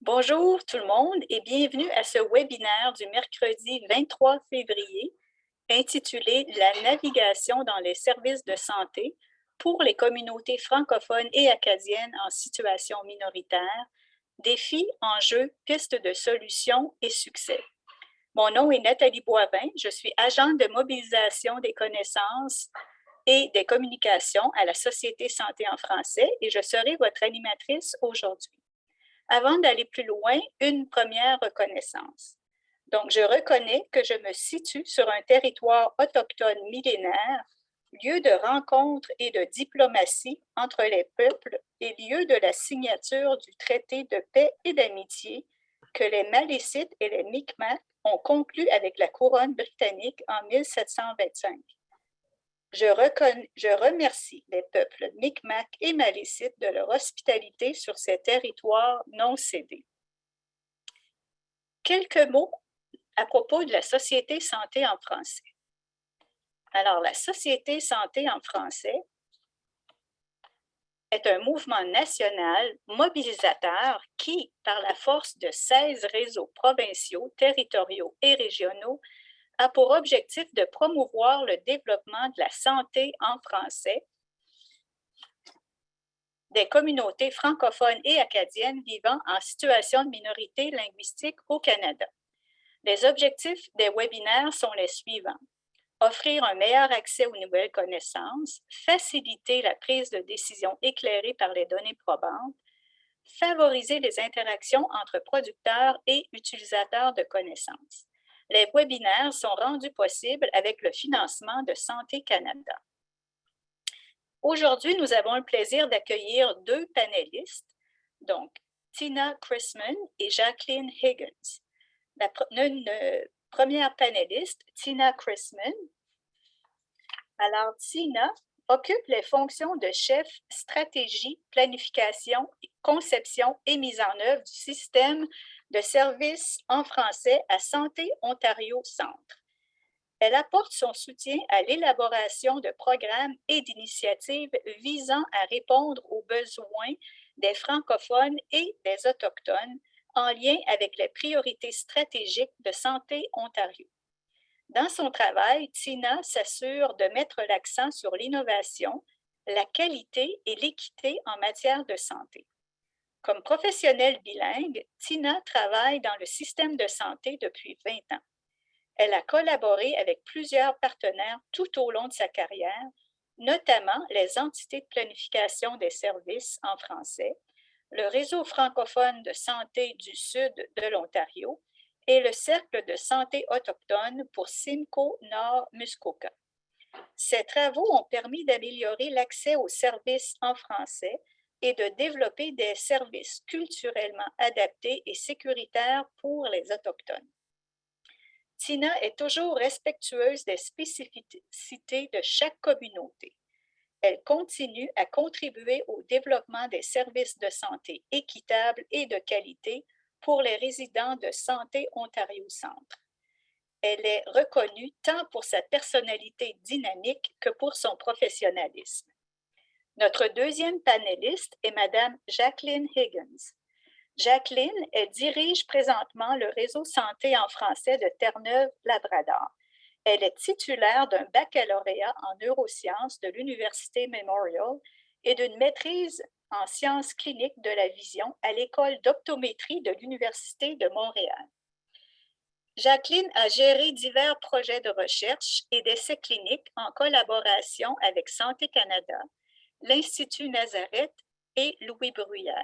Bonjour tout le monde et bienvenue à ce webinaire du mercredi 23 février intitulé La navigation dans les services de santé pour les communautés francophones et acadiennes en situation minoritaire, défis, enjeux, pistes de solutions et succès. Mon nom est Nathalie Boivin, je suis agente de mobilisation des connaissances et des communications à la Société Santé en français et je serai votre animatrice aujourd'hui. Avant d'aller plus loin, une première reconnaissance. Donc, je reconnais que je me situe sur un territoire autochtone millénaire, lieu de rencontre et de diplomatie entre les peuples et lieu de la signature du traité de paix et d'amitié que les Malécites et les Micmacs ont conclu avec la couronne britannique en 1725. Je remercie les peuples Micmac et Malécites de leur hospitalité sur ces territoires non cédés. Quelques mots à propos de la Société Santé en français. Alors, la Société Santé en français est un mouvement national mobilisateur qui, par la force de 16 réseaux provinciaux, territoriaux et régionaux, a pour objectif de promouvoir le développement de la santé en français des communautés francophones et acadiennes vivant en situation de minorité linguistique au Canada. Les objectifs des webinaires sont les suivants. Offrir un meilleur accès aux nouvelles connaissances, faciliter la prise de décision éclairée par les données probantes, favoriser les interactions entre producteurs et utilisateurs de connaissances. Les webinaires sont rendus possibles avec le financement de Santé Canada. Aujourd'hui, nous avons le plaisir d'accueillir deux panélistes, donc Tina Chrisman et Jacqueline Higgins. Une première panéliste, Tina Chrisman. Alors, Tina occupe les fonctions de chef stratégie, planification, conception et mise en œuvre du système de services en français à Santé Ontario Centre. Elle apporte son soutien à l'élaboration de programmes et d'initiatives visant à répondre aux besoins des francophones et des autochtones en lien avec les priorités stratégiques de Santé Ontario. Dans son travail, Tina s'assure de mettre l'accent sur l'innovation, la qualité et l'équité en matière de santé. Comme professionnelle bilingue, Tina travaille dans le système de santé depuis 20 ans. Elle a collaboré avec plusieurs partenaires tout au long de sa carrière, notamment les entités de planification des services en français, le réseau francophone de santé du sud de l'Ontario et le Cercle de santé autochtone pour Simcoe Nord Muskoka. Ces travaux ont permis d'améliorer l'accès aux services en français et de développer des services culturellement adaptés et sécuritaires pour les Autochtones. Tina est toujours respectueuse des spécificités de chaque communauté. Elle continue à contribuer au développement des services de santé équitables et de qualité pour les résidents de Santé Ontario Centre. Elle est reconnue tant pour sa personnalité dynamique que pour son professionnalisme. Notre deuxième panéliste est Mme Jacqueline Higgins. Jacqueline, elle dirige présentement le réseau santé en français de Terre-Neuve-Labrador. Elle est titulaire d'un baccalauréat en neurosciences de l'Université Memorial et d'une maîtrise en sciences cliniques de la vision à l'École d'optométrie de l'Université de Montréal. Jacqueline a géré divers projets de recherche et d'essais cliniques en collaboration avec Santé Canada, l'Institut Nazareth et Louis Braille,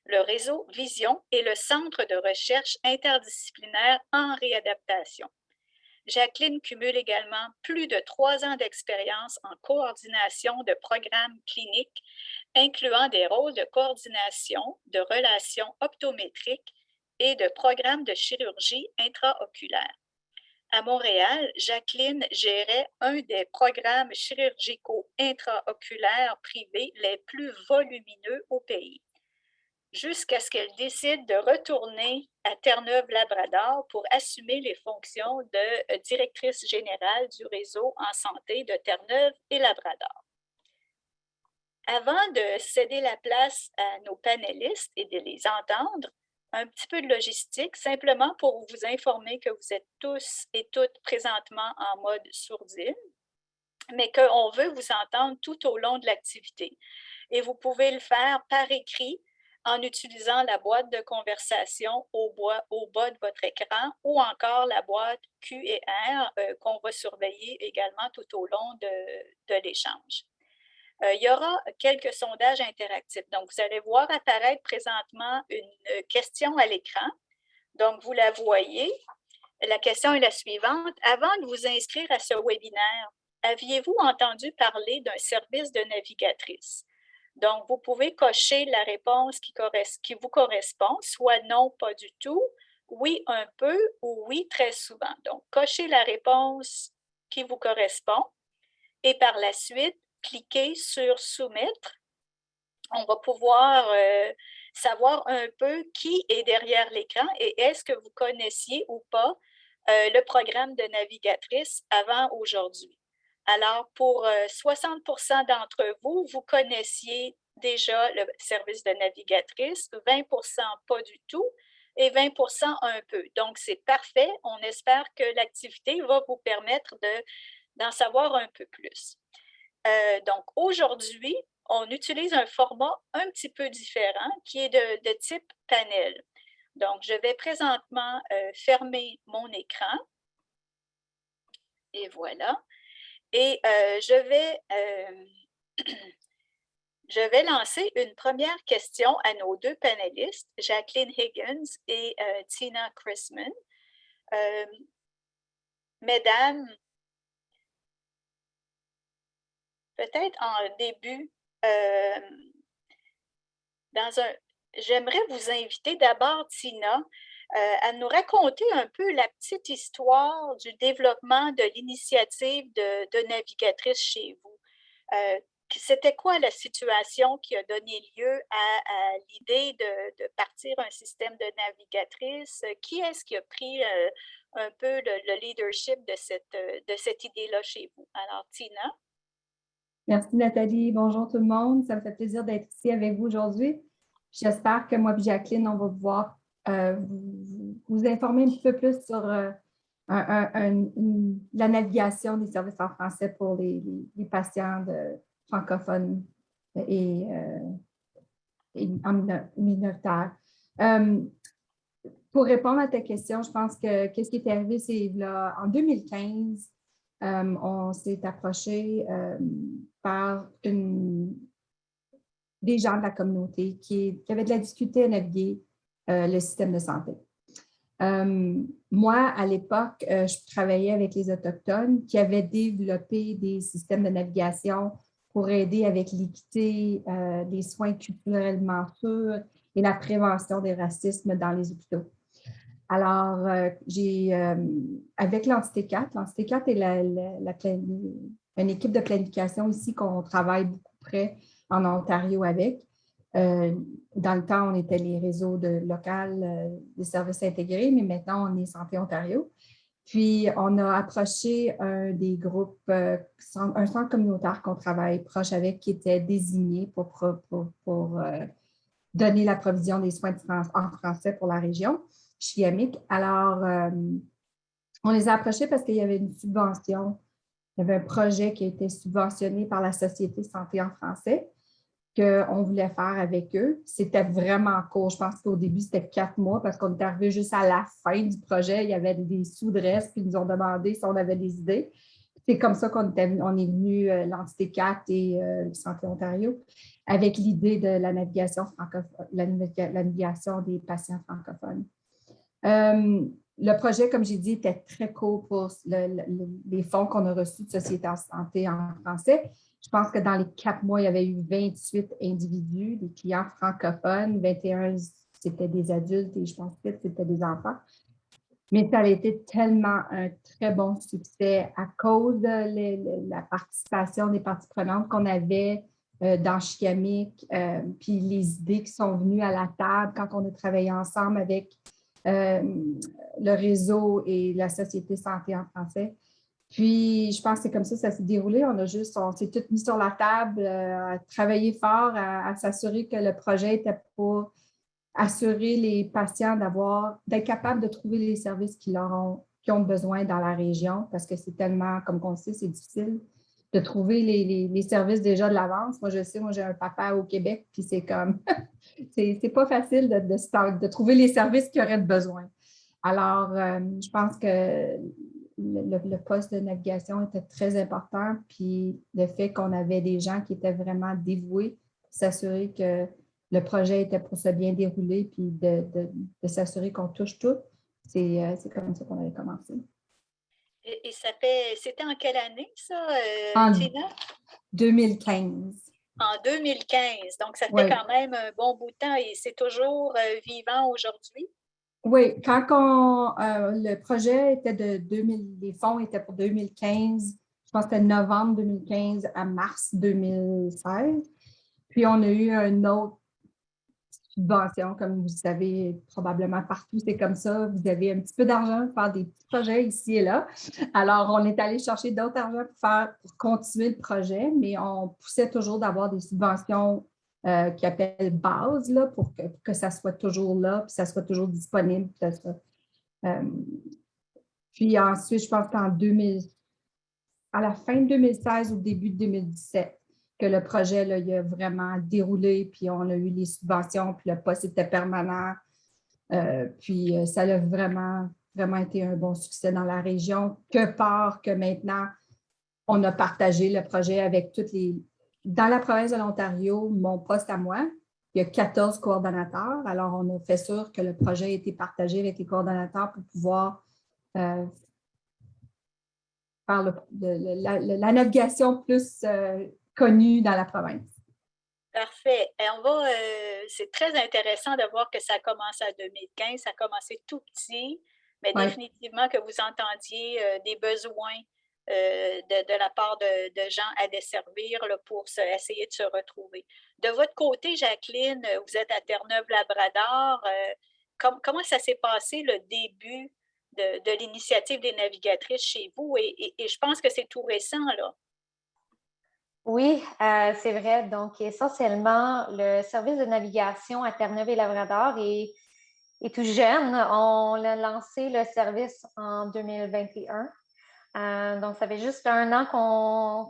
le réseau Vision et le Centre de recherche interdisciplinaire en réadaptation. Jacqueline cumule également plus de 3 ans d'expérience en coordination de programmes cliniques, incluant des rôles de coordination de relations optométriques et de programmes de chirurgie intraoculaire. À Montréal, Jacqueline gérait un des programmes chirurgicaux intraoculaires privés les plus volumineux au pays, jusqu'à ce qu'elle décide de retourner à Terre-Neuve-Labrador pour assumer les fonctions de directrice générale du réseau en santé de Terre-Neuve et Labrador. Avant de céder la place à nos panélistes et de les entendre, un petit peu de logistique, simplement pour vous informer que vous êtes tous et toutes présentement en mode sourdine, mais qu'on veut vous entendre tout au long de l'activité. Et vous pouvez le faire par écrit en utilisant la boîte de conversation au bas de votre écran ou encore la boîte Q&R qu'on va surveiller également tout au long de l'échange. Il y aura quelques sondages interactifs. Donc, vous allez voir apparaître présentement une question à l'écran. Donc, vous la voyez. La question est la suivante. Avant de vous inscrire à ce webinaire, aviez-vous entendu parler d'un service de navigatrice? Donc, vous pouvez cocher la réponse qui vous correspond, soit non, pas du tout, oui, un peu ou oui, très souvent. Donc, cochez la réponse qui vous correspond et par la suite, cliquez sur soumettre. On va pouvoir savoir un peu qui est derrière l'écran et est-ce que vous connaissiez ou pas le programme de navigatrice avant aujourd'hui. Alors, pour 60% d'entre vous, vous connaissiez déjà le service de navigatrice, 20% pas du tout et 20% un peu. Donc, c'est parfait. On espère que l'activité va vous permettre d'en savoir un peu plus. Donc, aujourd'hui, on utilise un format un petit peu différent qui est de type panel. Donc, je vais présentement fermer mon écran. Et voilà. Et je vais lancer une première question à nos deux panélistes, Jacqueline Higgins et Tina Chrisman. Mesdames, peut-être en début, j'aimerais vous inviter d'abord, Tina, à nous raconter un peu la petite histoire du développement de l'initiative de navigatrice chez vous. C'était quoi la situation qui a donné lieu à l'idée de partir un système de navigatrice? Qui est-ce qui a pris un peu le leadership de cette idée-là chez vous? Alors, Tina? Merci Nathalie. Bonjour tout le monde. Ça me fait plaisir d'être ici avec vous aujourd'hui. J'espère que moi et Jacqueline, on va pouvoir vous informer un petit peu plus sur la navigation des services en français pour les patients francophones et minoritaires. Pour répondre à ta question, je pense que qu'est-ce qui est arrivé, c'est là, en 2015, on s'est approché par des gens de la communauté qui avaient de la difficulté à naviguer le système de santé. Moi, à l'époque, je travaillais avec les Autochtones qui avaient développé des systèmes de navigation pour aider avec l'équité, les soins culturellement sûrs et la prévention des racismes dans les hôpitaux. Alors, avec l'Entité 4 est une équipe de planification ici qu'on travaille beaucoup près en Ontario avec. Dans le temps, on était les réseaux local des services intégrés, mais maintenant, on est Santé Ontario. Puis, on a approché un des groupes, un centre communautaire qu'on travaille proche avec, qui était désigné pour donner la provision des soins en français pour la région. Chiamique. Alors, on les a approchés parce qu'il y avait une subvention, il y avait un projet qui a été subventionné par la Société Santé en français qu'on voulait faire avec eux. C'était vraiment court. Je pense qu'au début, c'était 4 mois parce qu'on est arrivé juste à la fin du projet. Il y avait des sous-dresses qui nous ont demandé si on avait des idées. C'est comme ça qu'on est venu, l'Entité 4 et le Santé Ontario, avec l'idée de la navigation la navigation des patients francophones. Le projet, comme j'ai dit, était très court pour les fonds qu'on a reçus de Société en santé en français. Je pense que dans les 4 mois, il y avait eu 28 individus, des clients francophones, 21, c'était des adultes et je pense que c'était des enfants. Mais ça a été tellement un très bon succès à cause de la participation des parties prenantes qu'on avait dans Chiamique, puis les idées qui sont venues à la table quand on a travaillé ensemble avec le réseau et la Société Santé en français. Puis, je pense que c'est comme ça s'est déroulé. On s'est tout mis sur la table, à travailler fort, à s'assurer que le projet était pour assurer les patients d'être capables de trouver les services qu'ils ont besoin dans la région, parce que c'est tellement, comme on sait, c'est difficile de trouver les services déjà de l'avance. Moi, je sais, j'ai un papa au Québec, puis c'est comme, c'est pas facile de trouver les services qu'il aurait besoin. Alors, je pense que le poste de navigation était très important, puis le fait qu'on avait des gens qui étaient vraiment dévoués pour s'assurer que le projet était pour se bien dérouler, puis de s'assurer qu'on touche tout, c'est comme ça qu'on avait commencé. Et c'était en quelle année, ça, En Tina? 2015. En 2015. Donc, ça fait Oui. quand même un bon bout de temps et c'est toujours vivant aujourd'hui. Oui, le projet était de 2000, les fonds étaient pour 2015, je pense que c'était novembre 2015 à mars 2016. Puis on a eu une autre subvention, comme vous savez, probablement partout, c'est comme ça. Vous avez un petit peu d'argent pour faire des petits projets ici et là. Alors, on est allé chercher d'autres argent pour continuer le projet, mais on poussait toujours d'avoir des subventions qui appellent base là, pour que ça soit toujours là, puis ça soit toujours disponible. Euh, Puis ensuite, je pense à la fin de 2016 ou début de 2017, que le projet, là, il a vraiment déroulé, puis on a eu les subventions, puis le poste était permanent. Puis ça a vraiment, vraiment été un bon succès dans la région, que maintenant, on a partagé le projet avec toutes les... Dans la province de l'Ontario, mon poste à moi, il y a 14 coordonnateurs. Alors, on a fait sûr que le projet a été partagé avec les coordonnateurs pour pouvoir euh, faire la navigation plus connue dans la province. Parfait. Et c'est très intéressant de voir que ça a commencé en 2015, ça a commencé tout petit, mais Oui. définitivement que vous entendiez des besoins de la part de gens à desservir là, pour essayer de se retrouver. De votre côté, Jacqueline, vous êtes à Terre-Neuve-Labrador. Comment ça s'est passé le début de l'initiative des navigatrices chez vous? Et je pense que c'est tout récent, là. Oui, c'est vrai. Donc, essentiellement, le service de navigation à Terre-Neuve-et-Labrador est tout jeune. On a lancé le service en 2021. Donc, ça fait juste 1 an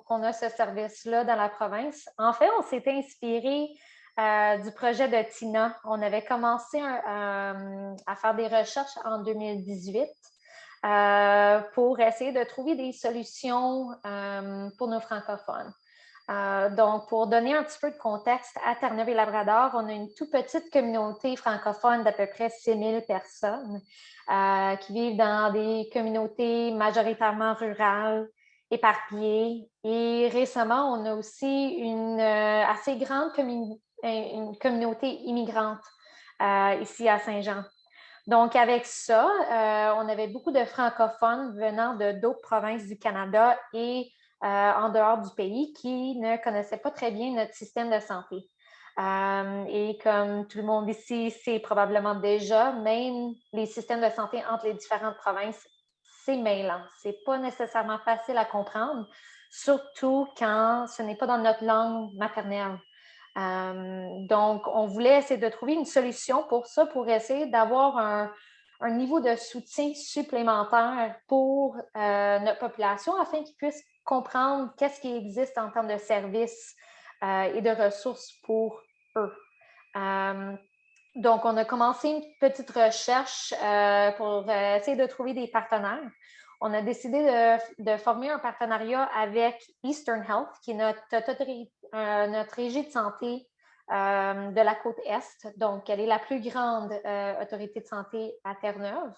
qu'on a ce service-là dans la province. En fait, on s'était inspiré du projet de Tina. On avait commencé à faire des recherches en 2018 pour essayer de trouver des solutions pour nos francophones. Donc, pour donner un petit peu de contexte, à Terre-Neuve-et-Labrador, on a une toute petite communauté francophone d'à peu près 6 000 personnes qui vivent dans des communautés majoritairement rurales, éparpillées. Et récemment, on a aussi une assez grande une communauté immigrante ici à Saint-Jean. Donc, avec ça, on avait beaucoup de francophones venant de d'autres provinces du Canada et en dehors du pays qui ne connaissaient pas très bien notre système de santé. Et comme tout le monde ici sait probablement déjà, même les systèmes de santé entre les différentes provinces, c'est mêlant. C'est pas nécessairement facile à comprendre, surtout quand ce n'est pas dans notre langue maternelle. Donc, on voulait essayer de trouver une solution pour ça, pour essayer d'avoir un niveau de soutien supplémentaire pour notre population afin qu'ils puissent comprendre qu'est-ce qui existe en termes de services et de ressources pour eux. Donc, on a commencé une petite recherche pour essayer de trouver des partenaires. On a décidé de former un partenariat avec Eastern Health, qui est notre régie de santé de la côte Est. Donc, elle est la plus grande autorité de santé à Terre-Neuve.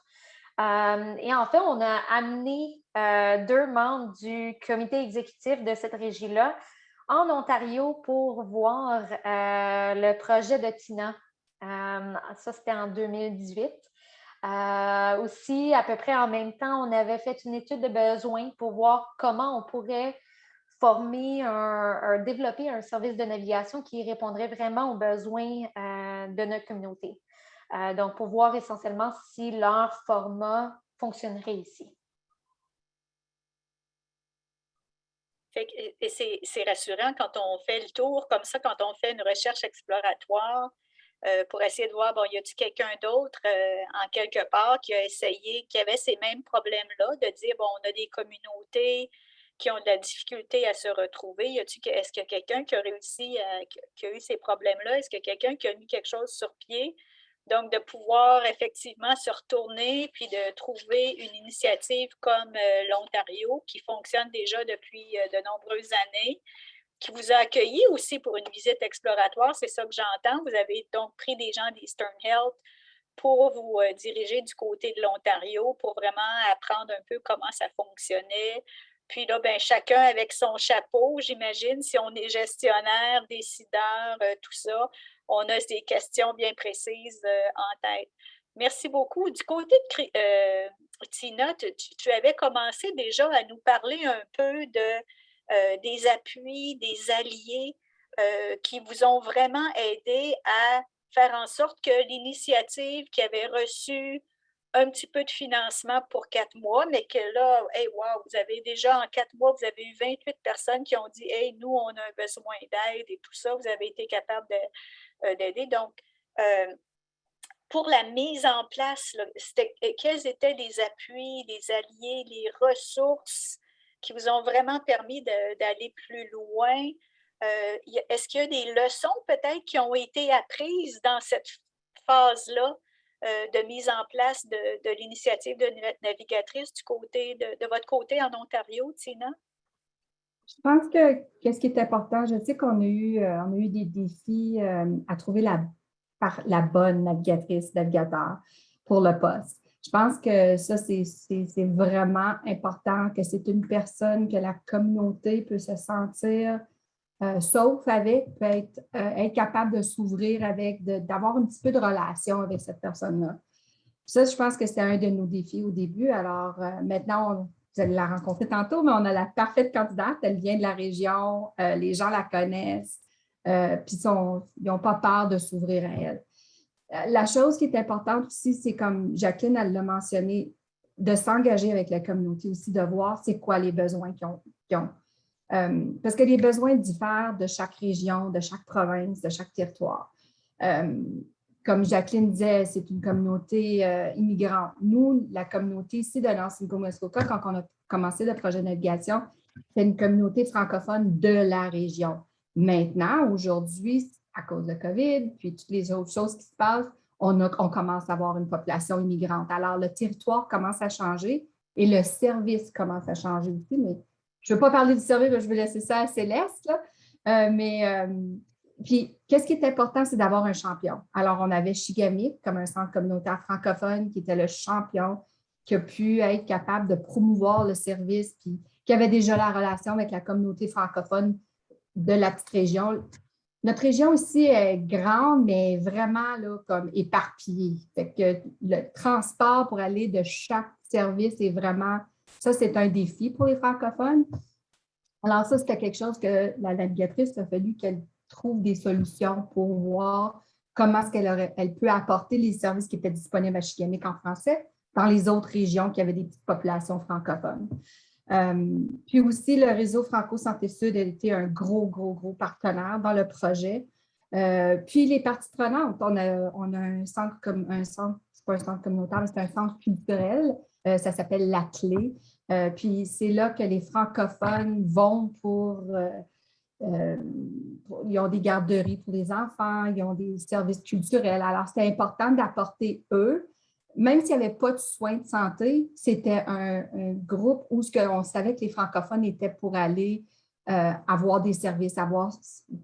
Et en fait, on a amené 2 membres du comité exécutif de cette régie-là en Ontario pour voir le projet de Tina. Ça, c'était en 2018. Aussi, à peu près en même temps, on avait fait une étude de besoin pour voir comment on pourrait développer un service de navigation qui répondrait vraiment aux besoins de notre communauté. Donc, pour voir essentiellement si leur format fonctionnerait ici. Et c'est rassurant quand on fait le tour comme ça, quand on fait une recherche exploratoire pour essayer de voir, bon, y a-t-il quelqu'un d'autre en quelque part qui a essayé, qui avait ces mêmes problèmes-là, de dire, bon, on a des communautés qui ont de la difficulté à se retrouver. Est-ce qu'il y a quelqu'un qui a réussi, qui a eu ces problèmes-là? Est-ce qu'il y a quelqu'un qui a mis quelque chose sur pied? Donc, de pouvoir effectivement se retourner puis de trouver une initiative comme l'Ontario qui fonctionne déjà depuis de nombreuses années, qui vous a accueilli aussi pour une visite exploratoire, c'est ça que j'entends. Vous avez donc pris des gens d'Eastern Health pour vous diriger du côté de l'Ontario pour vraiment apprendre un peu comment ça fonctionnait. Puis là, ben, chacun avec son chapeau, j'imagine, si on est gestionnaire, décideur, tout ça, on a des questions bien précises en tête. Merci beaucoup. Du côté de Tina, tu avais commencé déjà à nous parler un peu des appuis, des alliés qui vous ont vraiment aidé à faire en sorte que l'initiative qui avait reçu un petit peu de financement pour 4 mois, mais que là, hey, wow, vous avez déjà en 4 mois, vous avez eu 28 personnes qui ont dit, hey, nous, on a un besoin d'aide et tout ça, vous avez été capable d'aider. Donc, pour la mise en place, là, quels étaient les appuis, les alliés, les ressources qui vous ont vraiment permis d'aller plus loin? Est-ce qu'il y a des leçons peut-être qui ont été apprises dans cette phase-là de mise en place de l'initiative de navigatrice du côté de votre côté en Ontario, Tina? Je pense que ce qui est important, je sais qu'on a eu des défis à trouver la bonne navigateur pour le poste. Je pense que ça, c'est vraiment important, que c'est une personne que la communauté peut se sentir sauf avec, peut être capable de s'ouvrir avec, d'avoir un petit peu de relation avec cette personne-là. Ça, je pense que c'est un de nos défis au début. Alors, maintenant, vous allez la rencontrer tantôt, mais on a la parfaite candidate. Elle vient de la région, les gens la connaissent, puis ils n'ont pas peur de s'ouvrir à elle. La chose qui est importante aussi, c'est comme Jacqueline, elle l'a mentionné, de s'engager avec la communauté aussi, de voir c'est quoi les besoins qu'ils ont. Parce que les besoins diffèrent de chaque région, de chaque province, de chaque territoire. Comme Jacqueline disait, c'est une communauté immigrante. Nous, la communauté ici de l'Anse-Muskoka, quand on a commencé le projet de navigation, c'est une communauté francophone de la région. Maintenant, aujourd'hui, à cause de COVID, puis toutes les autres choses qui se passent, on commence à avoir une population immigrante. Alors, le territoire commence à changer et le service commence à changer aussi, mais je ne veux pas parler du service, je vais laisser ça à Céleste. Là. Puis, qu'est-ce qui est important, c'est d'avoir un champion. Alors, on avait Chigamik comme un centre communautaire francophone qui était le champion, qui a pu être capable de promouvoir le service, puis qui avait déjà la relation avec la communauté francophone de la petite région. Notre région ici est grande, mais vraiment là, comme éparpillée. Fait que le transport pour aller de chaque service est vraiment... Ça, c'est un défi pour les francophones. Alors ça, c'était quelque chose que la navigatrice a fallu qu'elle trouve des solutions pour voir comment est-ce qu'elle peut apporter les services qui étaient disponibles à Chigamik en français dans les autres régions qui avaient des petites populations francophones. Puis aussi, le réseau Franco-Santé Sud a été un gros partenaire dans le projet. Puis les parties prenantes, on a un centre, c'est pas un centre communautaire, mais c'est un centre culturel. Ça s'appelle La Clé. Puis c'est là que les francophones vont ils ont des garderies pour les enfants, ils ont des services culturels. Alors, c'était important d'apporter eux. Même s'il n'y avait pas de soins de santé, c'était un groupe où on savait que les francophones étaient pour aller avoir des services,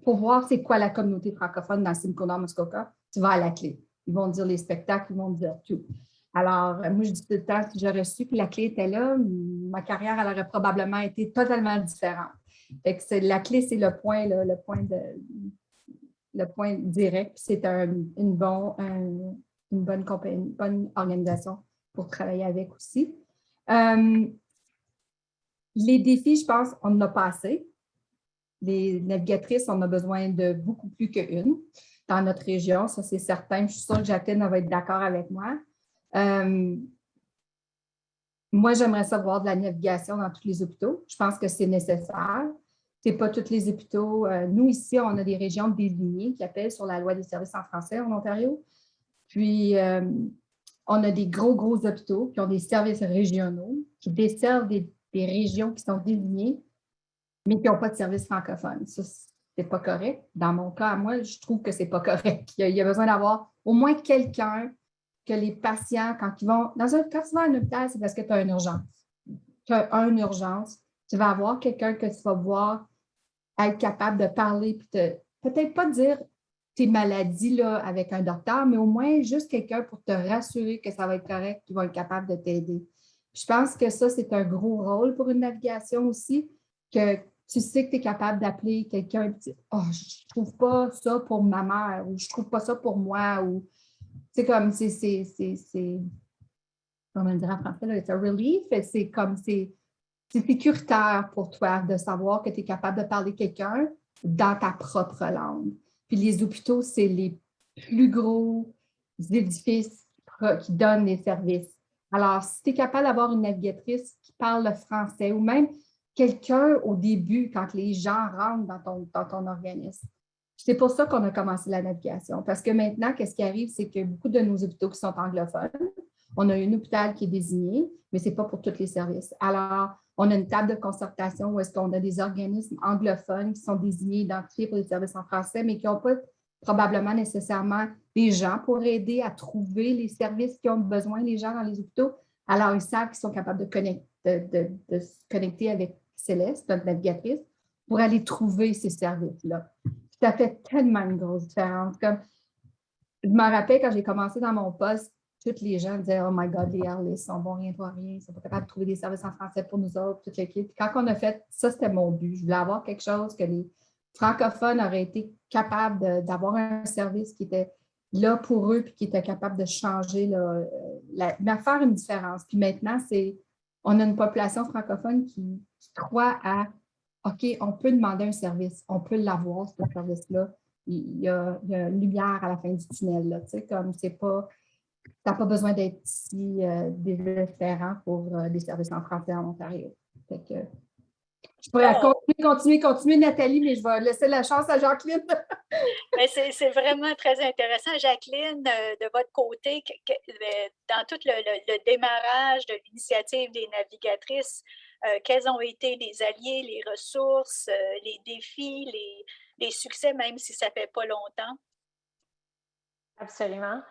pour voir c'est quoi la communauté francophone dans Simcoe-Nord-Muskoka. Tu vas à La Clé. Ils vont dire les spectacles, ils vont dire tout. Alors, moi, je dis tout le temps, si j'aurais su que La Clé était là, ma carrière, elle aurait probablement été totalement différente. Fait que La Clé, c'est le point direct. C'est une bonne compagnie, une bonne organisation pour travailler avec aussi. Les défis, je pense, on en a pas assez. Les navigatrices, on a besoin de beaucoup plus qu'une dans notre région. Ça, c'est certain. Je suis sûre que Jacqueline va être d'accord avec moi. Moi, j'aimerais savoir de la navigation dans tous les hôpitaux. Je pense que c'est nécessaire. Ce n'est pas tous les hôpitaux. Nous, ici, on a des régions désignées qui appellent sur la loi des services en français en Ontario. Puis, on a des gros hôpitaux qui ont des services régionaux, qui desservent des régions qui sont désignées, mais qui n'ont pas de service francophone. Ça, c'est pas correct. Dans mon cas, moi, je trouve que c'est pas correct. Il y a besoin d'avoir au moins quelqu'un que les patients, quand ils vont quand tu vas à un hôpital, c'est parce que tu as une urgence. Tu as une urgence. Tu vas avoir quelqu'un que tu vas voir être capable de parler, puis peut-être pas dire tes maladies là, avec un docteur, mais au moins juste quelqu'un pour te rassurer que ça va être correct, qui va être capable de t'aider. Je pense que ça, c'est un gros rôle pour une navigation aussi, que tu sais que tu es capable d'appeler quelqu'un et dire « Oh, je ne trouve pas ça pour ma mère » ou « Je ne trouve pas ça pour moi » ou c'est comme, comment dire en français, là, c'est un relief, c'est comme, c'est sécuritaire pour toi de savoir que tu es capable de parler à quelqu'un dans ta propre langue. Puis les hôpitaux, c'est les plus gros édifices qui donnent les services. Alors, si tu es capable d'avoir une navigatrice qui parle le français ou même quelqu'un au début, quand les gens rentrent dans ton organisme. C'est pour ça qu'on a commencé la navigation. Parce que maintenant, qu'est-ce qui arrive, c'est que beaucoup de nos hôpitaux qui sont anglophones, on a un hôpital qui est désigné, mais ce n'est pas pour tous les services. Alors, on a une table de concertation où est-ce qu'on a des organismes anglophones qui sont désignés, identifiés pour les services en français, mais qui n'ont pas probablement nécessairement des gens pour aider à trouver les services qui ont besoin, les gens dans les hôpitaux. Alors, ils savent qu'ils sont capables de se connecter avec Céleste, notre navigatrice, pour aller trouver ces services-là. Ça fait tellement une grosse différence. Comme, je me rappelle quand j'ai commencé dans mon poste, tous les gens disaient « Oh my God, les Harleys sont bons, rien pour rien, ils sont pas capables de trouver des services en français pour nous autres, toute l'équipe. » Quand on a fait ça, c'était mon but. Je voulais avoir quelque chose que les francophones auraient été capables d'avoir un service qui était là pour eux puis qui était capable de changer, de faire une différence. Puis maintenant, on a une population francophone qui croit à OK, on peut demander un service, on peut l'avoir, ce service-là. Il y a une lumière à la fin du tunnel. Là, comme c'est pas. Tu n'as pas besoin d'être si désespérant pour des services en français en Ontario. Fait que, je pourrais continuer, Nathalie, mais je vais laisser la chance à Jacqueline. Mais c'est vraiment très intéressant. Jacqueline, de votre côté, dans tout le démarrage de l'initiative des navigatrices, quels ont été les alliés, les ressources, les défis, les succès, même si ça ne fait pas longtemps? Absolument.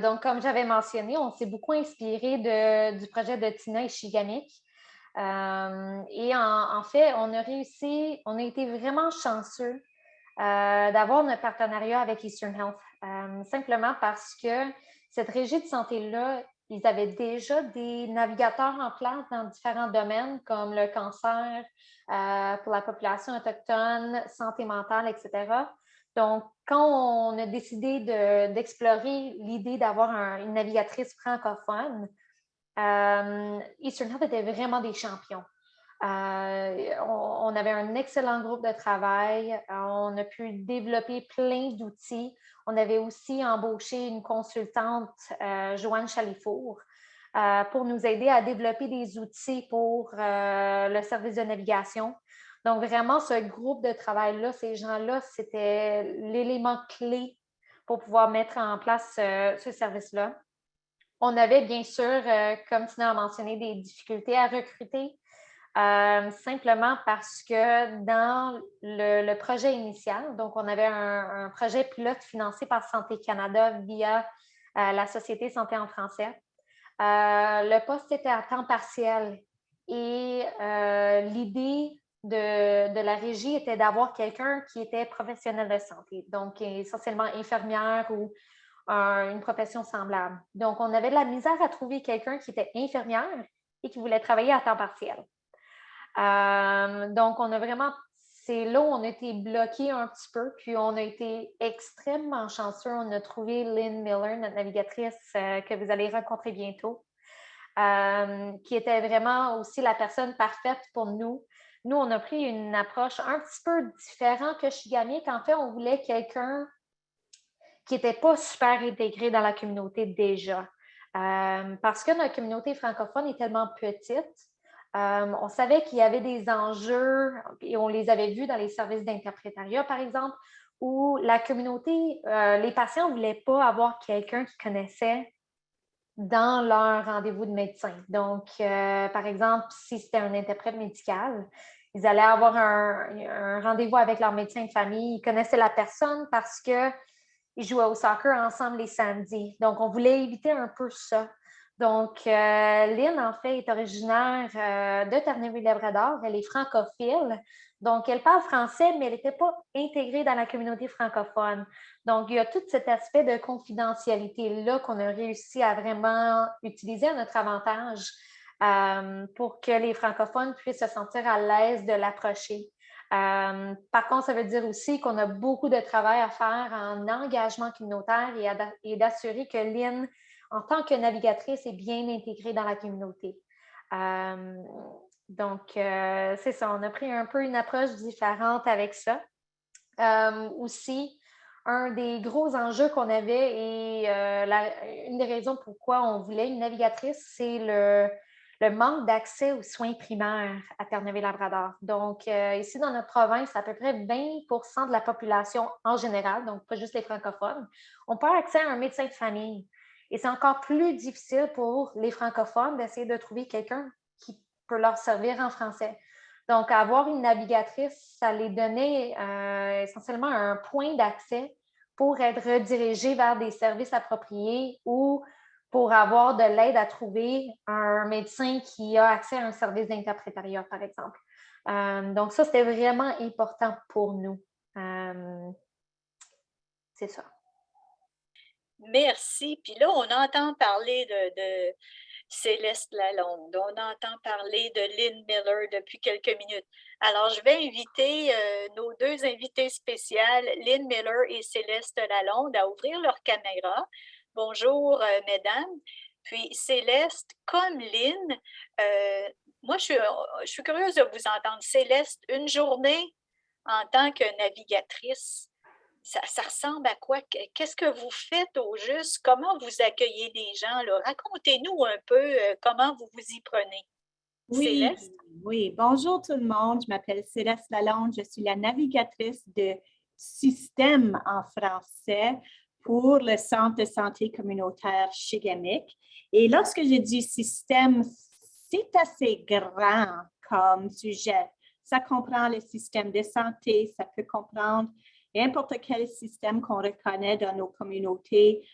Donc, comme j'avais mentionné, on s'est beaucoup inspiré du projet de Tina et Shigamik. Et en fait, on a été vraiment chanceux d'avoir notre partenariat avec Eastern Health, simplement parce que cette régie de santé-là, ils avaient déjà des navigateurs en place dans différents domaines comme le cancer pour la population autochtone, santé mentale, etc. Donc, quand on a décidé d'explorer l'idée d'avoir une navigatrice francophone, Eastern Health était vraiment des champions. On avait un excellent groupe de travail. On a pu développer plein d'outils. On avait aussi embauché une consultante, Joanne Chalifour, pour nous aider à développer des outils pour le service de navigation. Donc, vraiment, ce groupe de travail-là, ces gens-là, c'était l'élément clé pour pouvoir mettre en place ce service-là. On avait, bien sûr, comme Tina a mentionné, des difficultés à recruter. Simplement parce que dans le projet initial, donc on avait un projet pilote financé par Santé Canada via la Société Santé en français. Le poste était à temps partiel et l'idée de la régie était d'avoir quelqu'un qui était professionnel de santé, donc essentiellement infirmière ou une profession semblable. Donc, on avait de la misère à trouver quelqu'un qui était infirmière et qui voulait travailler à temps partiel. Donc, c'est là où on a été bloqué un petit peu, puis on a été extrêmement chanceux. On a trouvé Lynn Miller, notre navigatrice que vous allez rencontrer bientôt, qui était vraiment aussi la personne parfaite pour nous. Nous, on a pris une approche un petit peu différente que Shigamik. En fait, on voulait quelqu'un qui n'était pas super intégré dans la communauté déjà. Parce que notre communauté francophone est tellement petite, on savait qu'il y avait des enjeux, et on les avait vus dans les services d'interprétariat, par exemple, où la communauté, les patients ne voulaient pas avoir quelqu'un qu'ils connaissaient dans leur rendez-vous de médecin. Donc, par exemple, si c'était un interprète médical, ils allaient avoir un rendez-vous avec leur médecin de famille. Ils connaissaient la personne parce qu'ils jouaient au soccer ensemble les samedis. Donc, on voulait éviter un peu ça. Donc, Lynn, en fait, est originaire de Terre-Neuve-Labrador. Elle est francophile. Donc, elle parle français, mais elle n'était pas intégrée dans la communauté francophone. Donc, il y a tout cet aspect de confidentialité-là qu'on a réussi à vraiment utiliser à notre avantage pour que les francophones puissent se sentir à l'aise de l'approcher. Par contre, ça veut dire aussi qu'on a beaucoup de travail à faire en engagement communautaire et d'assurer que Lynn, en tant que navigatrice, est bien intégrée dans la communauté. Donc, c'est ça, on a pris un peu une approche différente avec ça. Aussi, un des gros enjeux qu'on avait et une des raisons pourquoi on voulait une navigatrice, c'est le manque d'accès aux soins primaires à Terre-Neuve-Labrador. Donc, ici, dans notre province, à peu près 20 de la population en général, donc pas juste les francophones, n'ont pas accès à un médecin de famille. Et c'est encore plus difficile pour les francophones d'essayer de trouver quelqu'un qui peut leur servir en français. Donc, avoir une navigatrice, ça les donnait essentiellement un point d'accès pour être redirigés vers des services appropriés ou pour avoir de l'aide à trouver un médecin qui a accès à un service d'interprétariat, par exemple. Donc, ça, c'était vraiment important pour nous. C'est ça. Merci. Puis là, on entend parler de Céleste Lalonde. On entend parler de Lynn Miller depuis quelques minutes. Alors, je vais inviter nos deux invités spéciales, Lynn Miller et Céleste Lalonde, à ouvrir leur caméra. Bonjour, mesdames. Puis, Céleste, comme Lynn, moi, je suis curieuse de vous entendre. Céleste, une journée en tant que navigatrice, ça ressemble à quoi? Qu'est-ce que vous faites au juste? Comment vous accueillez les gens, là? Racontez-nous un peu comment vous vous y prenez. Oui, Céleste? oui. Bonjour tout le monde. Je m'appelle Céleste Lalonde. Je suis la navigatrice de système en français pour le Centre de santé communautaire Shigamic. Et lorsque je dis système, c'est assez grand comme sujet. Ça comprend le système de santé, ça peut comprendre n'importe quel système qu'on reconnaît dans nos communautés,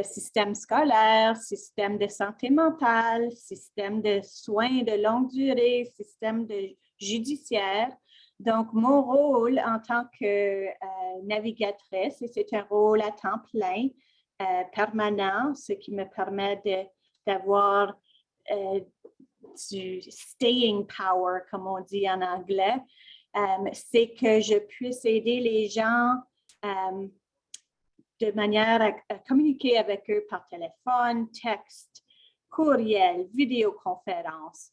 système scolaire, système de santé mentale, système de soins de longue durée, système judiciaire. Donc, mon rôle en tant que navigatrice, et c'est un rôle à temps plein, permanent, ce qui me permet d'avoir du staying power, comme on dit en anglais, c'est que je puisse aider les gens de manière à communiquer avec eux par téléphone, texte, courriel, vidéoconférence.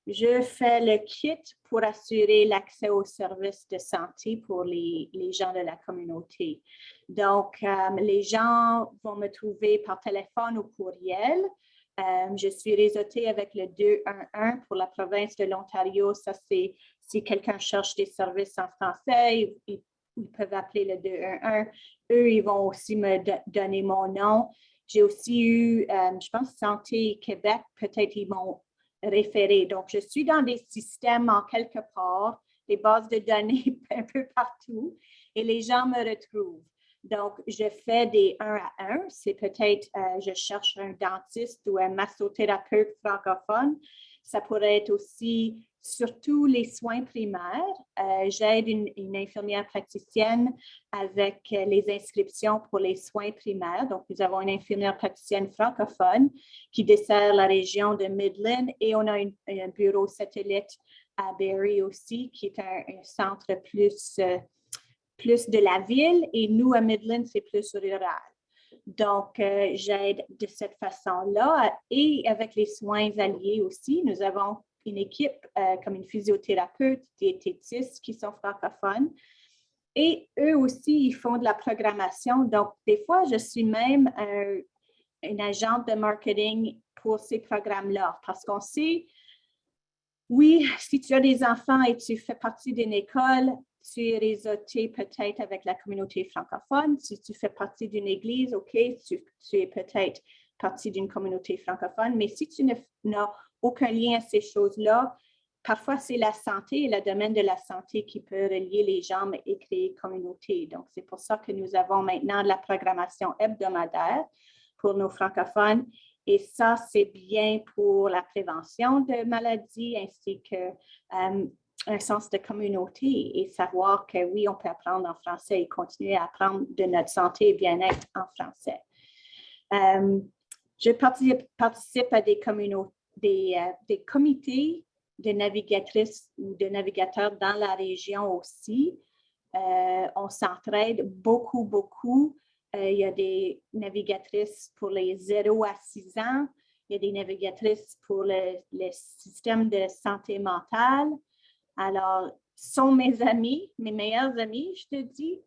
Je fais le kit pour assurer l'accès aux services de santé pour les gens de la communauté. Donc, les gens vont me trouver par téléphone ou courriel. Je suis réseautée avec le 211 pour la province de l'Ontario. Ça, c'est si quelqu'un cherche des services en français, ils peuvent appeler le 211. Eux, ils vont aussi me donner mon nom. J'ai aussi eu, je pense, Santé Québec, peut-être ils m'ont référé. Donc, je suis dans des systèmes en quelque part, des bases de données un peu partout, et les gens me retrouvent. Donc, je fais des 1 à 1. C'est peut-être, je cherche un dentiste ou un massothérapeute francophone. Ça pourrait être aussi surtout les soins primaires. J'aide une infirmière praticienne avec les inscriptions pour les soins primaires. Donc, nous avons une infirmière praticienne francophone qui dessert la région de Midland et on a un bureau satellite à Barrie aussi, qui est un centre plus de la ville et nous, à Midland, c'est plus rural. Donc, j'aide de cette façon-là et avec les soins alliés aussi, nous avons une équipe comme une physiothérapeute, diététistes qui sont francophones. Et eux aussi, ils font de la programmation. Donc, des fois, je suis même une agente de marketing pour ces programmes-là. Parce qu'on sait, oui, si tu as des enfants et tu fais partie d'une école, tu es réseauté peut-être avec la communauté francophone. Si tu fais partie d'une église, OK, tu es peut-être partie d'une communauté francophone. Mais si tu n'as aucun lien à ces choses-là, parfois c'est la santé et le domaine de la santé qui peut relier les gens et créer communauté. Donc, c'est pour ça que nous avons maintenant de la programmation hebdomadaire pour nos francophones. Et ça, c'est bien pour la prévention de maladies ainsi que un sens de communauté et savoir que oui, on peut apprendre en français et continuer à apprendre de notre santé et bien-être en français. Je participe à des comités de navigatrices ou de navigateurs dans la région aussi. On s'entraide beaucoup, beaucoup. Il y a des navigatrices pour les 0 à 6 ans. Il y a des navigatrices pour le système de santé mentale. Alors, sont mes amis, mes meilleurs amis, je te dis,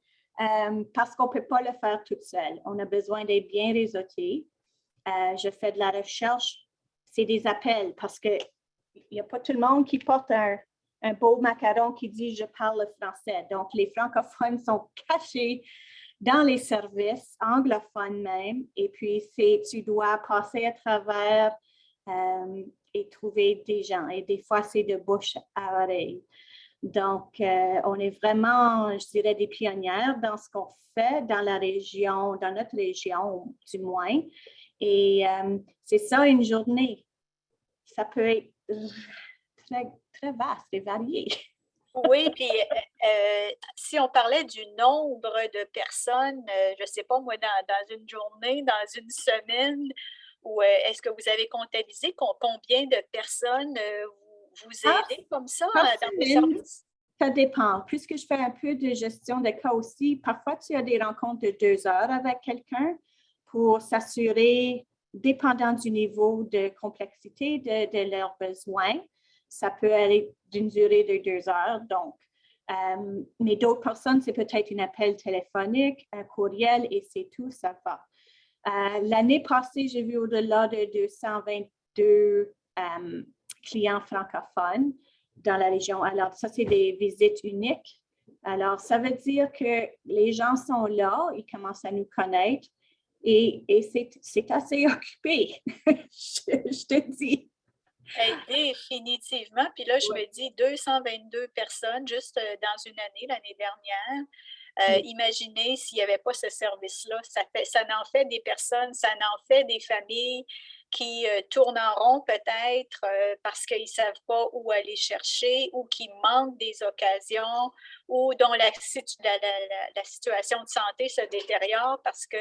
parce qu'on ne peut pas le faire toute seule. On a besoin d'être bien réseauté. Je fais de la recherche. C'est des appels parce qu'il n'y a pas tout le monde qui porte un beau macaron qui dit « je parle le français ». Donc, les francophones sont cachés dans les services anglophones même. Et puis, tu dois passer à travers et trouver des gens. Et des fois, c'est de bouche à oreille. Donc, on est vraiment, je dirais, des pionnières dans ce qu'on fait dans la région, dans notre région du moins. Et c'est ça une journée. Ça peut être très, très vaste et varié. Oui, puis si on parlait du nombre de personnes, je ne sais pas moi, dans une journée, dans une semaine, ou est-ce que vous avez comptabilisé combien de personnes vous aidez comme ça dans vos services? Ça dépend. Puisque je fais un peu de gestion de cas aussi, parfois tu as des rencontres de 2 heures avec quelqu'un pour s'assurer, dépendant du niveau de complexité de leurs besoins. Ça peut aller d'une durée de 2 heures. Donc, mais d'autres personnes, c'est peut-être un appel téléphonique, un courriel et c'est tout, ça va. L'année passée, j'ai vu au-delà de 222 clients francophones dans la région. Alors, ça, c'est des visites uniques. Alors, ça veut dire que les gens sont là, ils commencent à nous connaître et c'est assez occupé, je te dis. Définitivement. Puis là, je me dis 222 personnes juste dans une année, l'année dernière. Imaginez s'il n'y avait pas ce service-là. Ça en fait des personnes, ça en fait des familles qui tournent en rond peut-être parce qu'ils ne savent pas où aller chercher ou qui manquent des occasions ou dont la situation de santé se détériore parce que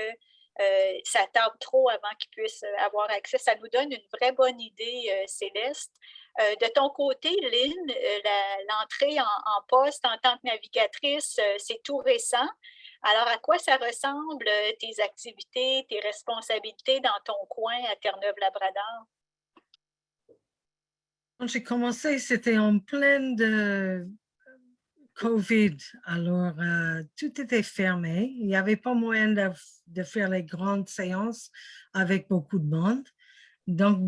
ça tarde trop avant qu'ils puissent avoir accès. Ça nous donne une vraie bonne idée, Céleste. De ton côté, Lynn, l'entrée en poste en tant que navigatrice, c'est tout récent. Alors, à quoi ça ressemble tes activités, tes responsabilités dans ton coin à Terre-Neuve-Labrador? Quand j'ai commencé, c'était en pleine de COVID. Alors, tout était fermé. Il n'y avait pas moyen de faire les grandes séances avec beaucoup de monde. Donc,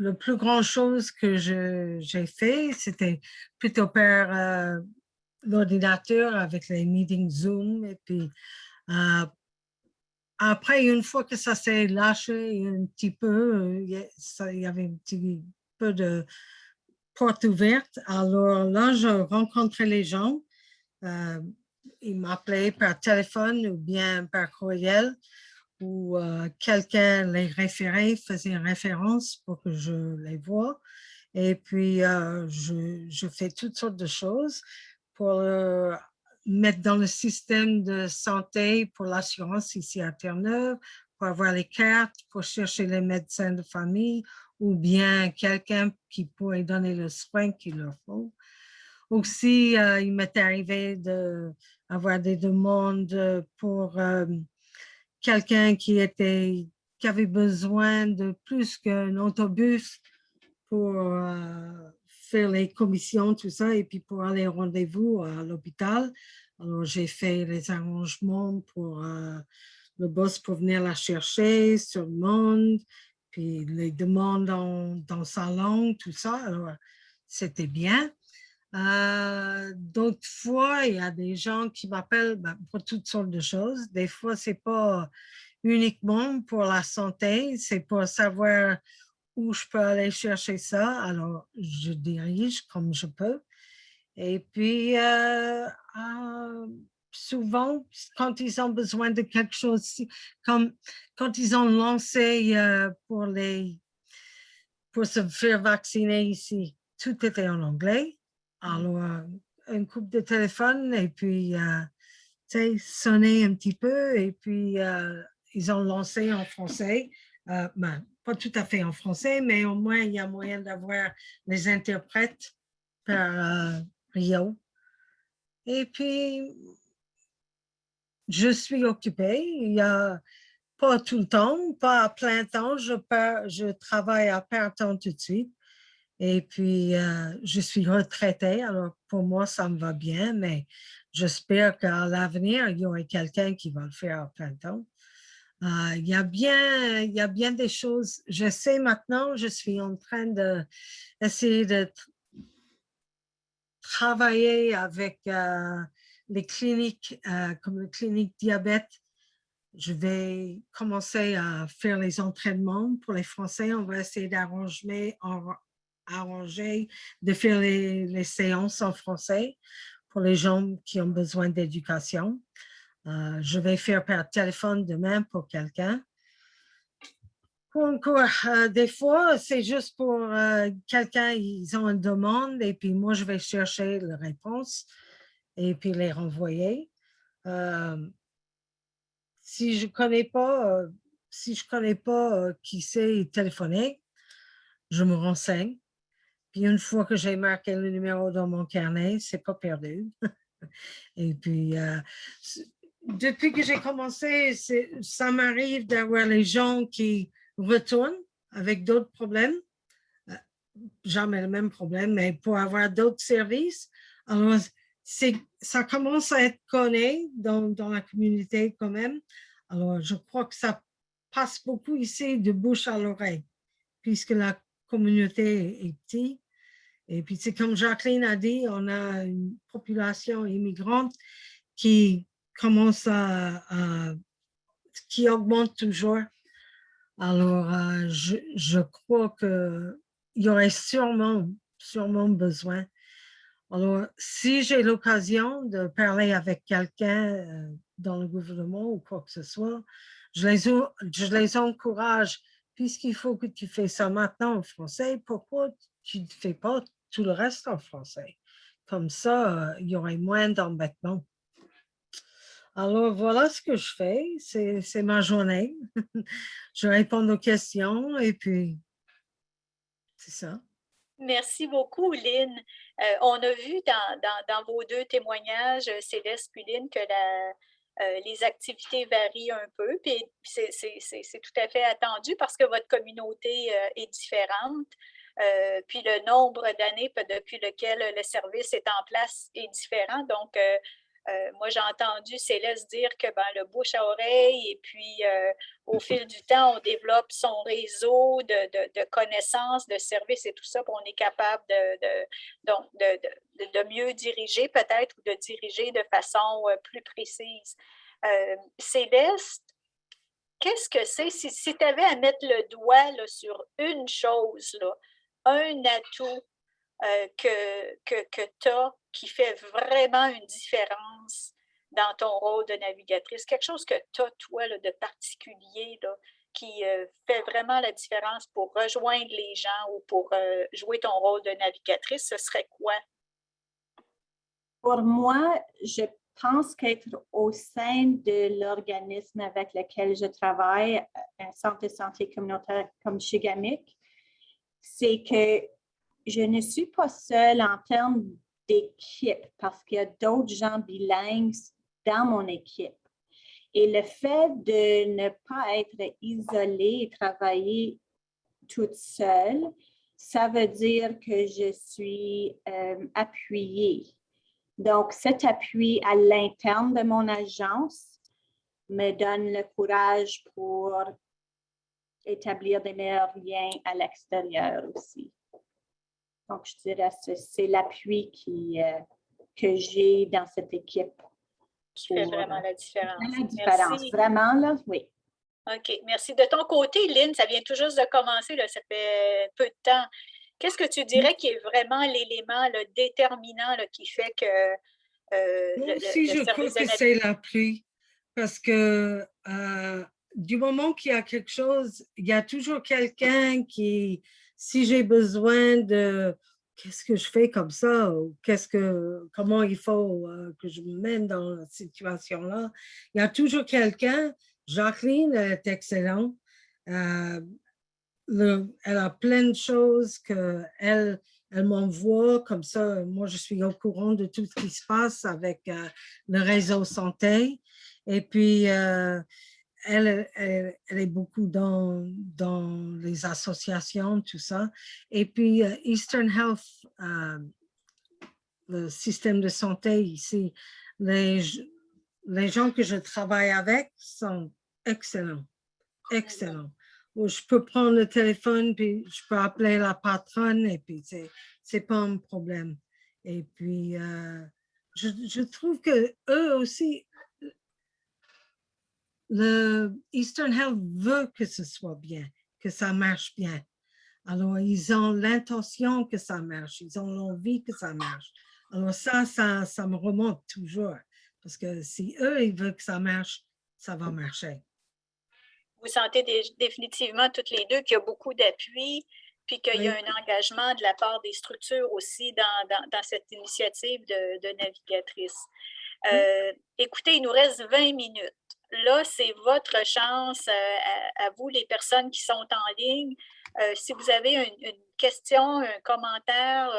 le plus grand chose que j'ai fait, c'était plutôt par l'ordinateur avec les meetings Zoom. Et puis, après, une fois que ça s'est lâché un petit peu, il y avait un petit peu de porte ouverte. Alors là, je rencontrais les gens. Ils m'appelaient par téléphone ou bien par courriel ou quelqu'un les référait, faisait une référence pour que je les voie. Et puis, je fais toutes sortes de choses pour mettre dans le système de santé pour l'assurance ici à Terre-Neuve, pour avoir les cartes, pour chercher les médecins de famille ou bien quelqu'un qui pourrait donner le soin qu'il leur faut. Aussi, il m'est arrivé d'avoir des demandes pour quelqu'un qui avait besoin de plus qu'un autobus pour faire les commissions, tout ça, et puis pour aller au rendez-vous à l'hôpital. Alors, j'ai fait les arrangements pour le boss pour venir la chercher sur le monde, puis les demandes dans sa langue, tout ça. Alors, c'était bien. D'autres fois, il y a des gens qui m'appellent pour toutes sortes de choses. Des fois, c'est pas uniquement pour la santé, c'est pour savoir où je peux aller chercher ça. Alors, je dirige comme je peux. Et puis, souvent, quand ils ont besoin de quelque chose, comme quand ils ont lancé pour se faire vacciner ici, tout était en anglais. Alors, un coup de téléphone et puis, tu sais, sonner un petit peu et puis ils ont lancé en français. Pas tout à fait en français, mais au moins, il y a moyen d'avoir les interprètes par Rio. Et puis, je suis occupée. Il y a pas tout le temps, pas à plein temps. Je travaille à plein temps tout de suite. Et puis, je suis retraitée. Alors, pour moi, ça me va bien, mais j'espère qu'à l'avenir, il y aura quelqu'un qui va le faire à plein temps. Il y a bien des choses. Je sais maintenant, je suis en train d'essayer de travailler avec les cliniques, comme la clinique diabète. Je vais commencer à faire les entraînements pour les Français. On va essayer d'arranger de faire les séances en français pour les gens qui ont besoin d'éducation. Je vais faire par téléphone demain pour quelqu'un. Encore, des fois, c'est juste pour quelqu'un, ils ont une demande et puis moi, je vais chercher la réponse et puis les renvoyer. Si je connais pas qui sait téléphoner, je me renseigne. Puis une fois que j'ai marqué le numéro dans mon carnet, c'est pas perdu. Et puis, depuis que j'ai commencé, ça m'arrive d'avoir les gens qui retournent avec d'autres problèmes. Jamais le même problème, mais pour avoir d'autres services. Alors, ça commence à être connu dans la communauté quand même. Alors, je crois que ça passe beaucoup ici de bouche à l'oreille, puisque la communauté est petite. Et puis, c'est comme Jacqueline a dit, on a une population immigrante qui commence qui augmente toujours. Alors, je crois qu'il y aurait sûrement besoin. Alors, si j'ai l'occasion de parler avec quelqu'un dans le gouvernement ou quoi que ce soit, je les encourage, puisqu'il faut que tu fais ça maintenant en français, pourquoi tu ne fais pas tout le reste en français? Comme ça, il y aurait moins d'embêtements. Alors, voilà ce que je fais. C'est ma journée. Je réponds aux questions et puis, c'est ça. Merci beaucoup, Lynn. On a vu dans vos deux témoignages, Céleste puis Lynn, que les activités varient un peu, puis c'est tout à fait attendu parce que votre communauté est différente. Puis le nombre d'années depuis lequel le service est en place est différent. Donc, moi, j'ai entendu Céleste dire que le bouche à oreille et puis au fil du temps, on développe son réseau de connaissances, de services et tout ça, puis on est capable de mieux diriger peut-être ou de diriger de façon plus précise. Céleste, qu'est-ce que c'est? Si tu avais à mettre le doigt là, sur une chose, là, un atout que tu as qui fait vraiment une différence dans ton rôle de navigatrice, quelque chose que tu as, toi, là, de particulier, là, qui fait vraiment la différence pour rejoindre les gens ou pour jouer ton rôle de navigatrice, ce serait quoi? Pour moi, je pense qu'être au sein de l'organisme avec lequel je travaille, un centre de santé communautaire comme Shigamic, c'est que je ne suis pas seule en termes d'équipe parce qu'il y a d'autres gens bilingues dans mon équipe. Et le fait de ne pas être isolée et travailler toute seule, ça veut dire que je suis appuyée. Donc, cet appui à l'interne de mon agence me donne le courage pour établir des meilleurs liens à l'extérieur aussi. Donc, je dirais que c'est l'appui que j'ai dans cette équipe. Qui fait vraiment la différence. La différence, Merci. vraiment, là, oui. OK, merci. De ton côté, Lynn, ça vient tout juste de commencer, là, ça fait peu de temps. Qu'est-ce que tu dirais qui est vraiment l'élément déterminant là, qui fait que Moi aussi, je crois que c'est l'appui, parce que du moment qu'il y a quelque chose, il y a toujours quelqu'un qui, si j'ai besoin de qu'est-ce que je fais comme ça, ou comment il faut que je me mène dans cette situation-là, il y a toujours quelqu'un. Jacqueline est excellente. Elle a plein de choses qu'elle m'envoie, comme ça, moi, je suis au courant de tout ce qui se passe avec le réseau santé. Et puis, elle est beaucoup dans les associations, tout ça. Et puis, Eastern Health, le système de santé ici, les gens que je travaille avec sont excellents, excellents. Où je peux prendre le téléphone, puis je peux appeler la patronne, et puis c'est pas un problème. Et puis, je trouve que eux aussi, le Eastern Health veut que ce soit bien, que ça marche bien. Alors, ils ont l'intention que ça marche, ils ont l'envie que ça marche. Alors ça me remonte toujours, parce que si eux, ils veulent que ça marche, ça va marcher. Vous sentez définitivement toutes les deux qu'il y a beaucoup d'appui, puis qu'il y a un engagement de la part des structures aussi dans cette initiative de navigatrice. Écoutez, il nous reste 20 minutes. Là, c'est votre chance à vous, les personnes qui sont en ligne. Si vous avez une question, un commentaire,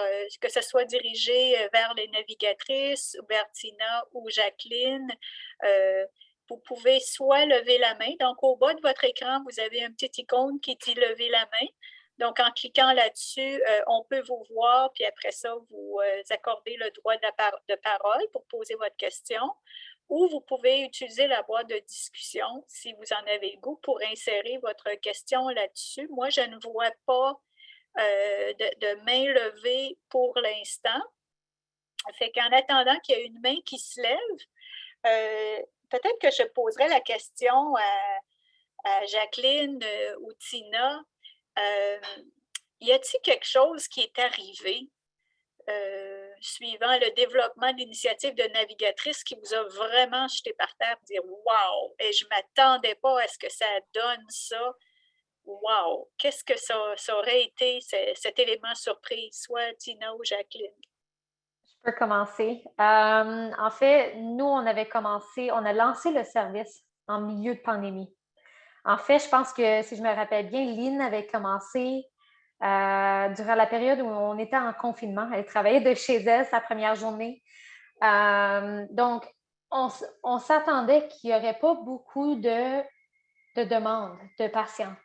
que ce soit dirigé vers les navigatrices, vers Tina ou Jacqueline, vous pouvez soit lever la main. Donc, au bas de votre écran, vous avez un petit icône qui dit « Lever la main ». Donc, en cliquant là-dessus, on peut vous voir, puis après ça, vous accordez le droit de parole pour poser votre question. Ou vous pouvez utiliser la boîte de discussion, si vous en avez le goût, pour insérer votre question là-dessus. Moi, je ne vois pas de main levée pour l'instant. Fait qu'en attendant qu'il y ait une main qui se lève, peut-être que je poserai la question à Jacqueline ou Tina. Y a-t-il quelque chose qui est arrivé suivant le développement de l'initiative de navigatrice qui vous a vraiment jeté par terre, dire « Wow! » Et je ne m'attendais pas à ce que ça donne ça. Wow! Qu'est-ce que ça aurait été, cet élément surprise, soit Tina ou Jacqueline? Je peux commencer. En fait, nous, on a lancé le service en milieu de pandémie. En fait, je pense que, si je me rappelle bien, Lynn avait commencé durant la période où on était en confinement. Elle travaillait de chez elle sa première journée. Donc, on s'attendait qu'il n'y aurait pas beaucoup de demandes de patients.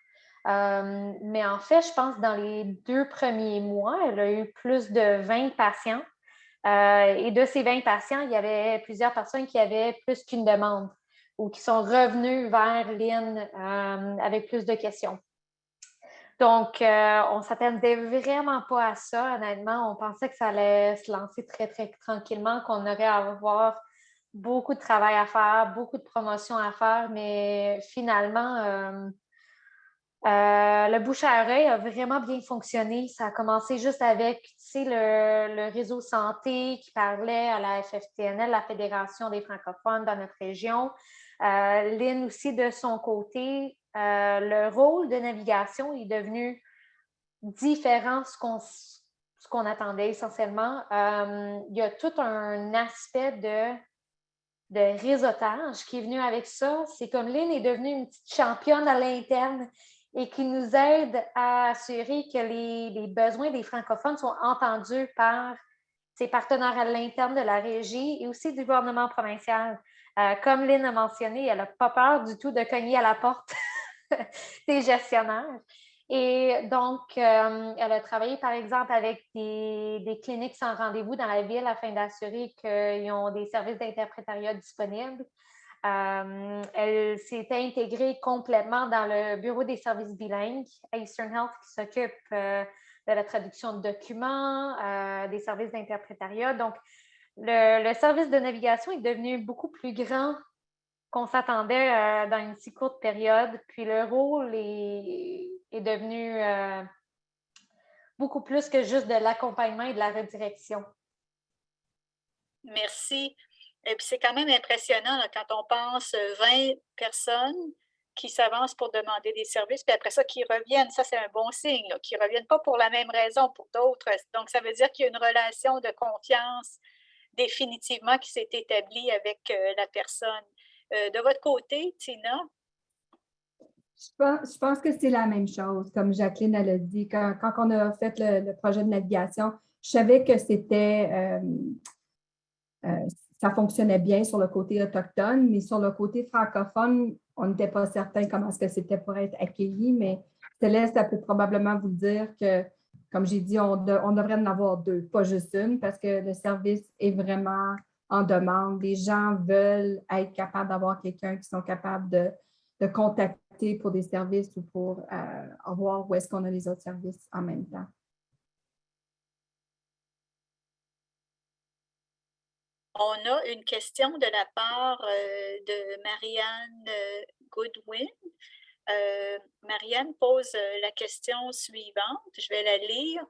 Mais en fait, je pense que dans les 2 premiers mois, elle a eu plus de 20 patients. Et de ces 20 patients, il y avait plusieurs personnes qui avaient plus qu'une demande ou qui sont revenues vers Lynn avec plus de questions. Donc, on ne s'attendait vraiment pas à ça, honnêtement. On pensait que ça allait se lancer très, très tranquillement, qu'on aurait à avoir beaucoup de travail à faire, beaucoup de promotion à faire, mais finalement, le bouche à oreille a vraiment bien fonctionné. Ça a commencé juste avec, le réseau santé qui parlait à la FFTNL, la Fédération des francophones dans notre région. Lynn aussi, de son côté, le rôle de navigation est devenu différent de ce qu'on attendait essentiellement. Il y a tout un aspect de réseautage qui est venu avec ça. C'est comme Lynn est devenue une petite championne à l'interne et qui nous aide à assurer que les besoins des francophones sont entendus par ses partenaires à l'interne de la régie et aussi du gouvernement provincial. Comme Lynn a mentionné, elle n'a pas peur du tout de cogner à la porte des gestionnaires. Et donc, elle a travaillé, par exemple, avec des cliniques sans rendez-vous dans la ville afin d'assurer qu'ils ont des services d'interprétariat disponibles. Elle s'est intégrée complètement dans le bureau des services bilingues à Eastern Health qui s'occupe de la traduction de documents, des services d'interprétariat. Donc, le service de navigation est devenu beaucoup plus grand qu'on s'attendait dans une si courte période. Puis le rôle est devenu beaucoup plus que juste de l'accompagnement et de la redirection. Merci. Et puis c'est quand même impressionnant là, quand on pense 20 personnes qui s'avancent pour demander des services, puis après ça, qui reviennent. Ça, c'est un bon signe, là, qui ne reviennent pas pour la même raison, pour d'autres. Donc, ça veut dire qu'il y a une relation de confiance définitivement qui s'est établie avec la personne. De votre côté, Tina? Je pense que c'est la même chose, comme Jacqueline elle a dit. Quand on a fait le projet de navigation, je savais que ça fonctionnait bien sur le côté autochtone, mais sur le côté francophone, on n'était pas certain comment est-ce que c'était pour être accueilli, mais Céleste, elle peut probablement vous dire que, comme j'ai dit, on devrait en avoir 2, pas juste une, parce que le service est vraiment en demande. Les gens veulent être capables d'avoir quelqu'un qui sont capables de contacter pour des services ou pour voir où est-ce qu'on a les autres services en même temps. On a une question de la part de Marianne Goodwin. Marianne pose la question suivante. Je vais la lire.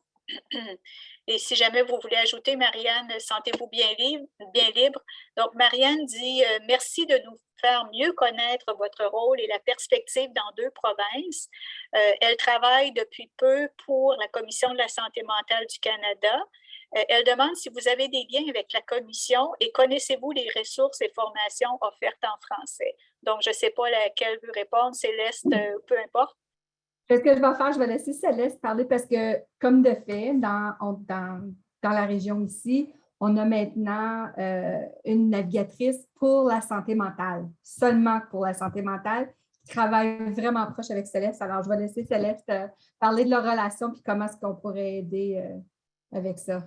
Et si jamais vous voulez ajouter, Marianne, sentez-vous bien libre. Donc, Marianne dit « Merci de nous faire mieux connaître votre rôle et la perspective dans 2 provinces. Elle travaille depuis peu pour la Commission de la santé mentale du Canada. Elle demande si vous avez des liens avec la commission et connaissez-vous les ressources et formations offertes en français. » Donc, je ne sais pas laquelle veut répondre, Céleste, peu importe. Ce que je vais faire, je vais laisser Céleste parler parce que, comme de fait, dans la région ici, on a maintenant une navigatrice pour la santé mentale, seulement pour la santé mentale, qui travaille vraiment proche avec Céleste. Alors, je vais laisser Céleste parler de leur relation et comment est-ce qu'on pourrait aider avec ça.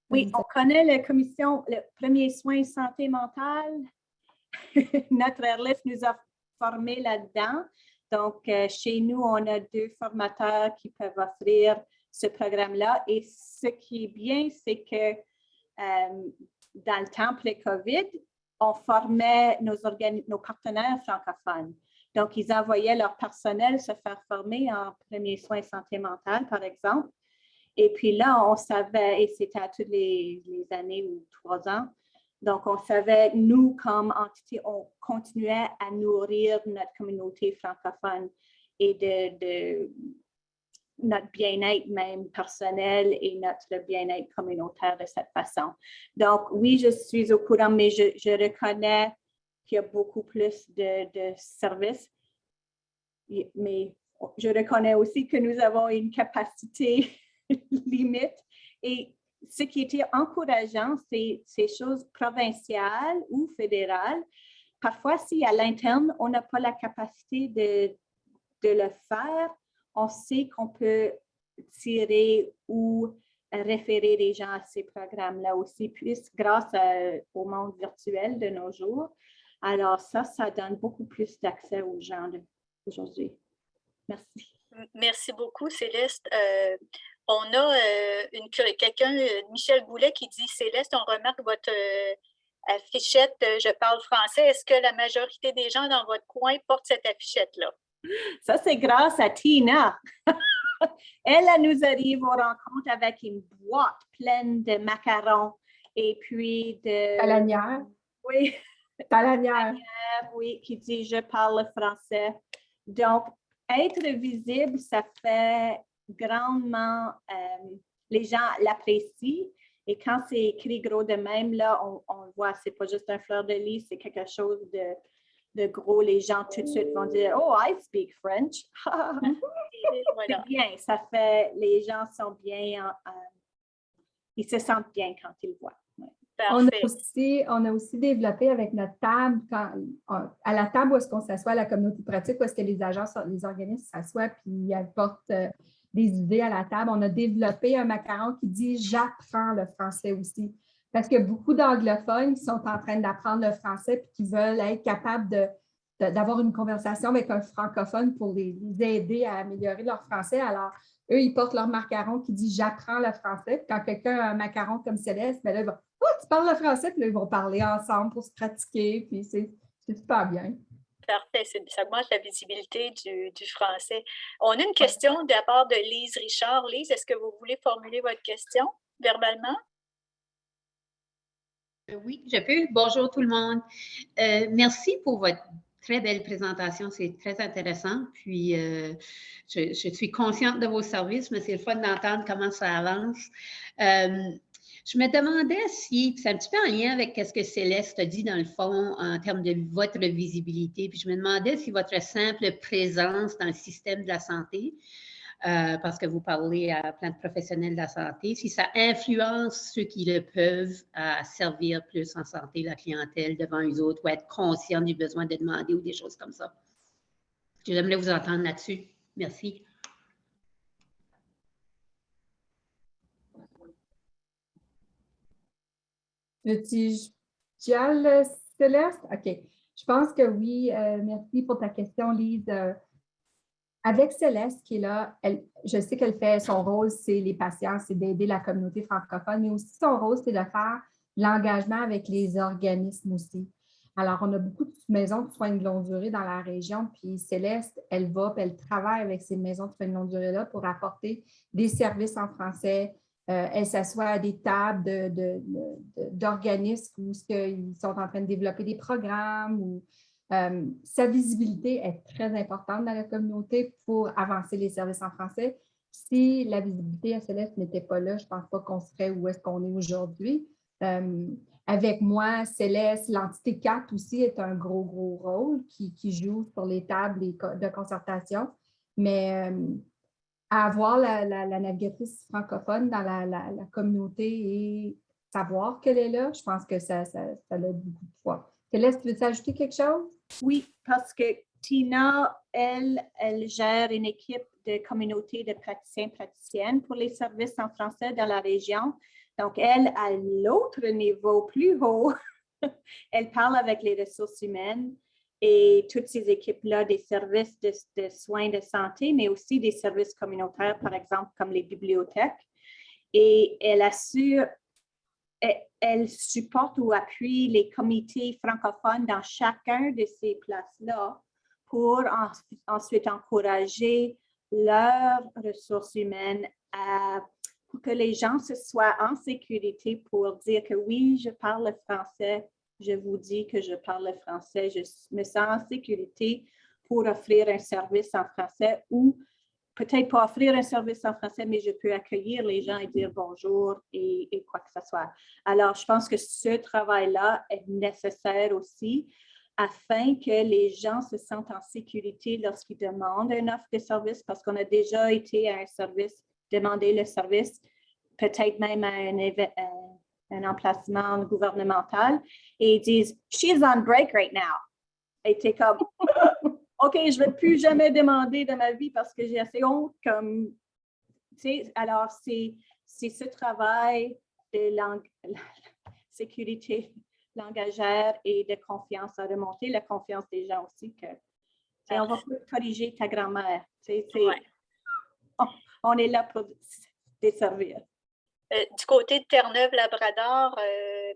Oui, on connaît la commission, le premier soin santé mentale. Notre airlift nous a formés là-dedans. Donc, chez nous, on a 2 formateurs qui peuvent offrir ce programme-là. Et ce qui est bien, c'est que dans le temps pré-COVID, on formait nos partenaires francophones. Donc, ils envoyaient leur personnel se faire former en premiers soins santé mentale, par exemple. Et puis là, on savait, et c'était à toutes les années ou 3 ans, donc on savait, nous, comme entité, on continuait à nourrir notre communauté francophone et de notre bien-être même personnel et notre bien-être communautaire de cette façon. Donc, oui, je suis au courant, mais je reconnais qu'il y a beaucoup plus de services, mais je reconnais aussi que nous avons une capacité limite. Et ce qui était encourageant, c'est ces choses provinciales ou fédérales. Parfois, si à l'interne, on n'a pas la capacité de le faire, on sait qu'on peut tirer ou référer les gens à ces programmes-là aussi, plus grâce au monde virtuel de nos jours. Alors ça donne beaucoup plus d'accès aux gens aujourd'hui. Merci. Merci beaucoup, Céleste. On a quelqu'un, Michel Goulet, qui dit « Céleste, on remarque votre affichette « Je parle français ». Est-ce que la majorité des gens dans votre coin portent cette affichette-là? Ça, c'est grâce à Tina. Elle nous arrive aux rencontres avec une boîte pleine de macarons et puis de… Talanière. Oui. Talanière. Oui, qui dit « Je parle français ». Donc, être visible, ça fait grandement, les gens l'apprécient. Et quand c'est écrit gros de même, là, on le voit, c'est pas juste un fleur de lys, c'est quelque chose de gros. Les gens tout de suite vont dire « Oh, I speak French ». C'est bien, ça fait, les gens sont bien, ils se sentent bien quand ils le voient. Ouais. On a aussi développé avec notre table, à la table où est-ce qu'on s'assoit à la communauté pratique, où est-ce que les agences, les organismes s'assoient puis ils apportent des idées à la table. On a développé un macaron qui dit « J'apprends le français aussi ». Parce qu'il y a beaucoup d'anglophones qui sont en train d'apprendre le français et qui veulent être capables d'avoir une conversation avec un francophone pour les aider à améliorer leur français. Alors, eux, ils portent leur macaron qui dit « J'apprends le français ». Quand quelqu'un a un macaron comme Céleste, bien là, ils vont « Oh, tu parles le français », puis là, ils vont parler ensemble pour se pratiquer, puis c'est super bien. Parfait, ça augmente la visibilité du français. On a une question de la part de Lise Richard. Lise, est-ce que vous voulez formuler votre question verbalement? Oui, je peux. Bonjour tout le monde. Merci pour votre très belle présentation. C'est très intéressant. Puis, je suis consciente de vos services, mais c'est le fun d'entendre comment ça avance. Je me demandais si, c'est un petit peu en lien avec ce que Céleste a dit dans le fond en termes de votre visibilité, puis je me demandais si votre simple présence dans le système de la santé, parce que vous parlez à plein de professionnels de la santé, si ça influence ceux qui le peuvent à servir plus en santé la clientèle devant eux autres ou être conscient du besoin de demander ou des choses comme ça. J'aimerais vous entendre là-dessus. Merci. Veux-tu Céleste? OK. Je pense que oui. Merci pour ta question, Lise. Avec Céleste qui est là, je sais qu'elle fait son rôle, c'est les patients, c'est d'aider la communauté francophone, mais aussi son rôle, c'est de faire l'engagement avec les organismes aussi. Alors, on a beaucoup de maisons de soins de longue durée dans la région, puis Céleste, elle travaille avec ces maisons de soins de longue durée-là pour apporter des services en français. Elle s'assoit à des tables d'organismes où ils sont en train de développer des programmes ou sa visibilité est très importante dans la communauté pour avancer les services en français. Si la visibilité à Céleste n'était pas là, je ne pense pas qu'on serait où est-ce qu'on est aujourd'hui. Avec moi, Céleste, l'entité 4 aussi est un gros rôle qui joue sur les tables de concertation. Mais avoir la navigatrice francophone dans la communauté et savoir qu'elle est là, je pense que ça a beaucoup de poids. Céleste, veux-tu ajouter quelque chose? Oui, parce que Tina, elle gère une équipe de communauté de praticiens-praticiennes pour les services en français dans la région. Donc, elle, à l'autre niveau, plus haut, elle parle avec les ressources humaines et toutes ces équipes-là des services de soins de santé, mais aussi des services communautaires, par exemple, comme les bibliothèques. Et elle assure, elle supporte ou appuie les comités francophones dans chacun de ces places-là pour ensuite encourager leurs ressources humaines pour que les gens se soient en sécurité pour dire que oui, je parle le français, je vous dis que je parle le français, je me sens en sécurité pour offrir un service en français ou peut-être pas offrir un service en français, mais je peux accueillir les gens et dire bonjour et quoi que ce soit. Alors, je pense que ce travail-là est nécessaire aussi afin que les gens se sentent en sécurité lorsqu'ils demandent une offre de service, parce qu'on a déjà été à un service, demander le service, peut-être même à un emplacement gouvernemental, et ils disent « She's on break right now ». Et t'es comme « OK, je ne vais plus jamais demander de ma vie parce que j'ai assez honte. » Comme, tu sais, alors, c'est ce travail de sécurité langagière et de confiance à remonter, la confiance des gens aussi que on va corriger ta grand-mère. Ouais. On est là pour desservir. Du côté de Terre-Neuve-Labrador,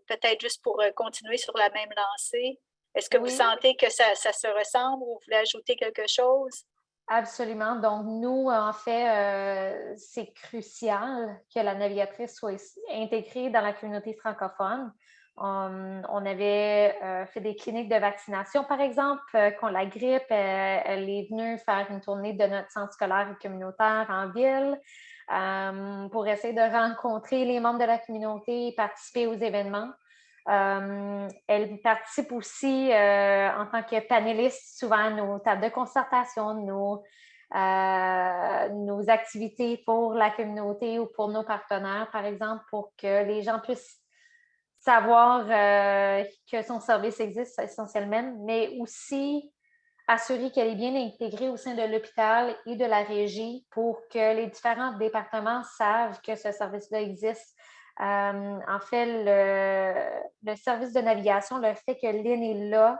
peut-être juste pour continuer sur la même lancée, est-ce que vous sentez que ça se ressemble ou vous voulez ajouter quelque chose? Absolument. Donc, nous, en fait, c'est crucial que la navigatrice soit intégrée dans la communauté francophone. On avait fait des cliniques de vaccination, par exemple, quand la grippe, elle est venue faire une tournée de notre centre scolaire et communautaire en ville pour essayer de rencontrer les membres de la communauté et participer aux événements. Elle participe aussi en tant que panéliste souvent à nos tables de concertation, nos activités pour la communauté ou pour nos partenaires, par exemple, pour que les gens puissent savoir que son service existe essentiellement, mais aussi assurer qu'elle est bien intégrée au sein de l'hôpital et de la régie pour que les différents départements savent que ce service-là existe En fait, le service de navigation, le fait que Lynn est là,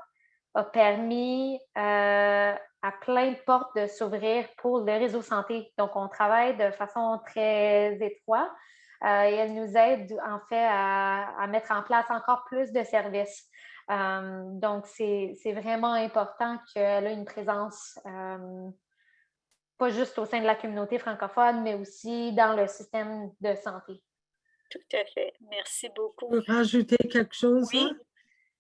a permis à plein de portes de s'ouvrir pour le réseau santé. Donc, on travaille de façon très étroite et elle nous aide en fait à mettre en place encore plus de services. Donc, c'est vraiment important qu'elle ait une présence pas juste au sein de la communauté francophone, mais aussi dans le système de santé. Tout à fait. Merci beaucoup. Je peux rajouter quelque chose Oui. là?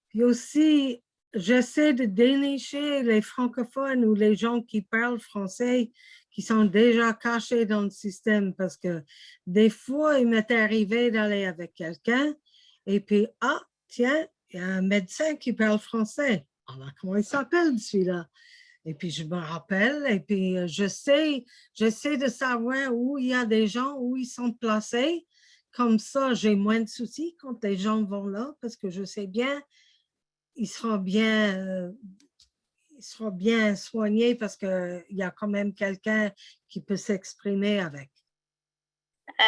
Puis aussi, j'essaie de dénicher les francophones ou les gens qui parlent français qui sont déjà cachés dans le système parce que des fois, il m'est arrivé d'aller avec quelqu'un et puis, ah, tiens, il y a un médecin qui parle français. Alors, comment il s'appelle celui-là? Et puis, je me rappelle et puis j'essaie de savoir où il y a des gens, où ils sont placés. Comme ça, j'ai moins de soucis quand les gens vont là parce que je sais bien ils seront bien soignés parce qu'il y a quand même quelqu'un qui peut s'exprimer avec.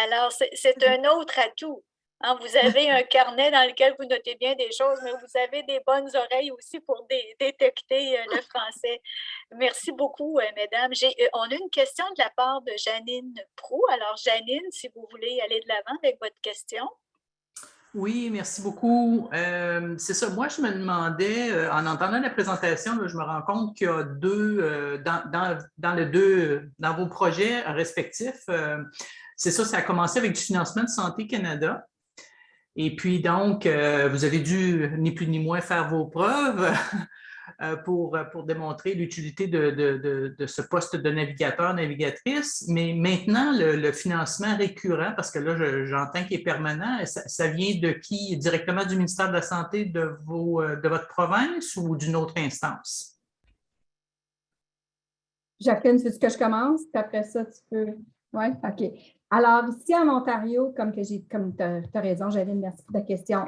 Alors, c'est un autre atout. Hein, vous avez un carnet dans lequel vous notez bien des choses, mais vous avez des bonnes oreilles aussi pour détecter le français. Merci beaucoup, mesdames. On a une question de la part de Janine Proulx. Alors, Janine, si vous voulez aller de l'avant avec votre question. Oui, merci beaucoup. C'est ça, moi je me demandais, en entendant la présentation, là, je me rends compte qu'il y a dans vos projets respectifs, c'est ça, ça a commencé avec du financement de Santé Canada. Et puis donc, vous avez dû ni plus ni moins faire vos preuves pour démontrer l'utilité de ce poste de navigateur, navigatrice. Mais maintenant, le financement récurrent, parce que là, j'entends qu'il est permanent, ça vient de qui? Directement du ministère de la Santé de votre province ou d'une autre instance? Jacqueline, tu veux que je commence? Puis après ça, tu peux. Oui, OK. Alors, ici en Ontario, comme tu as raison, Janine, merci pour ta question.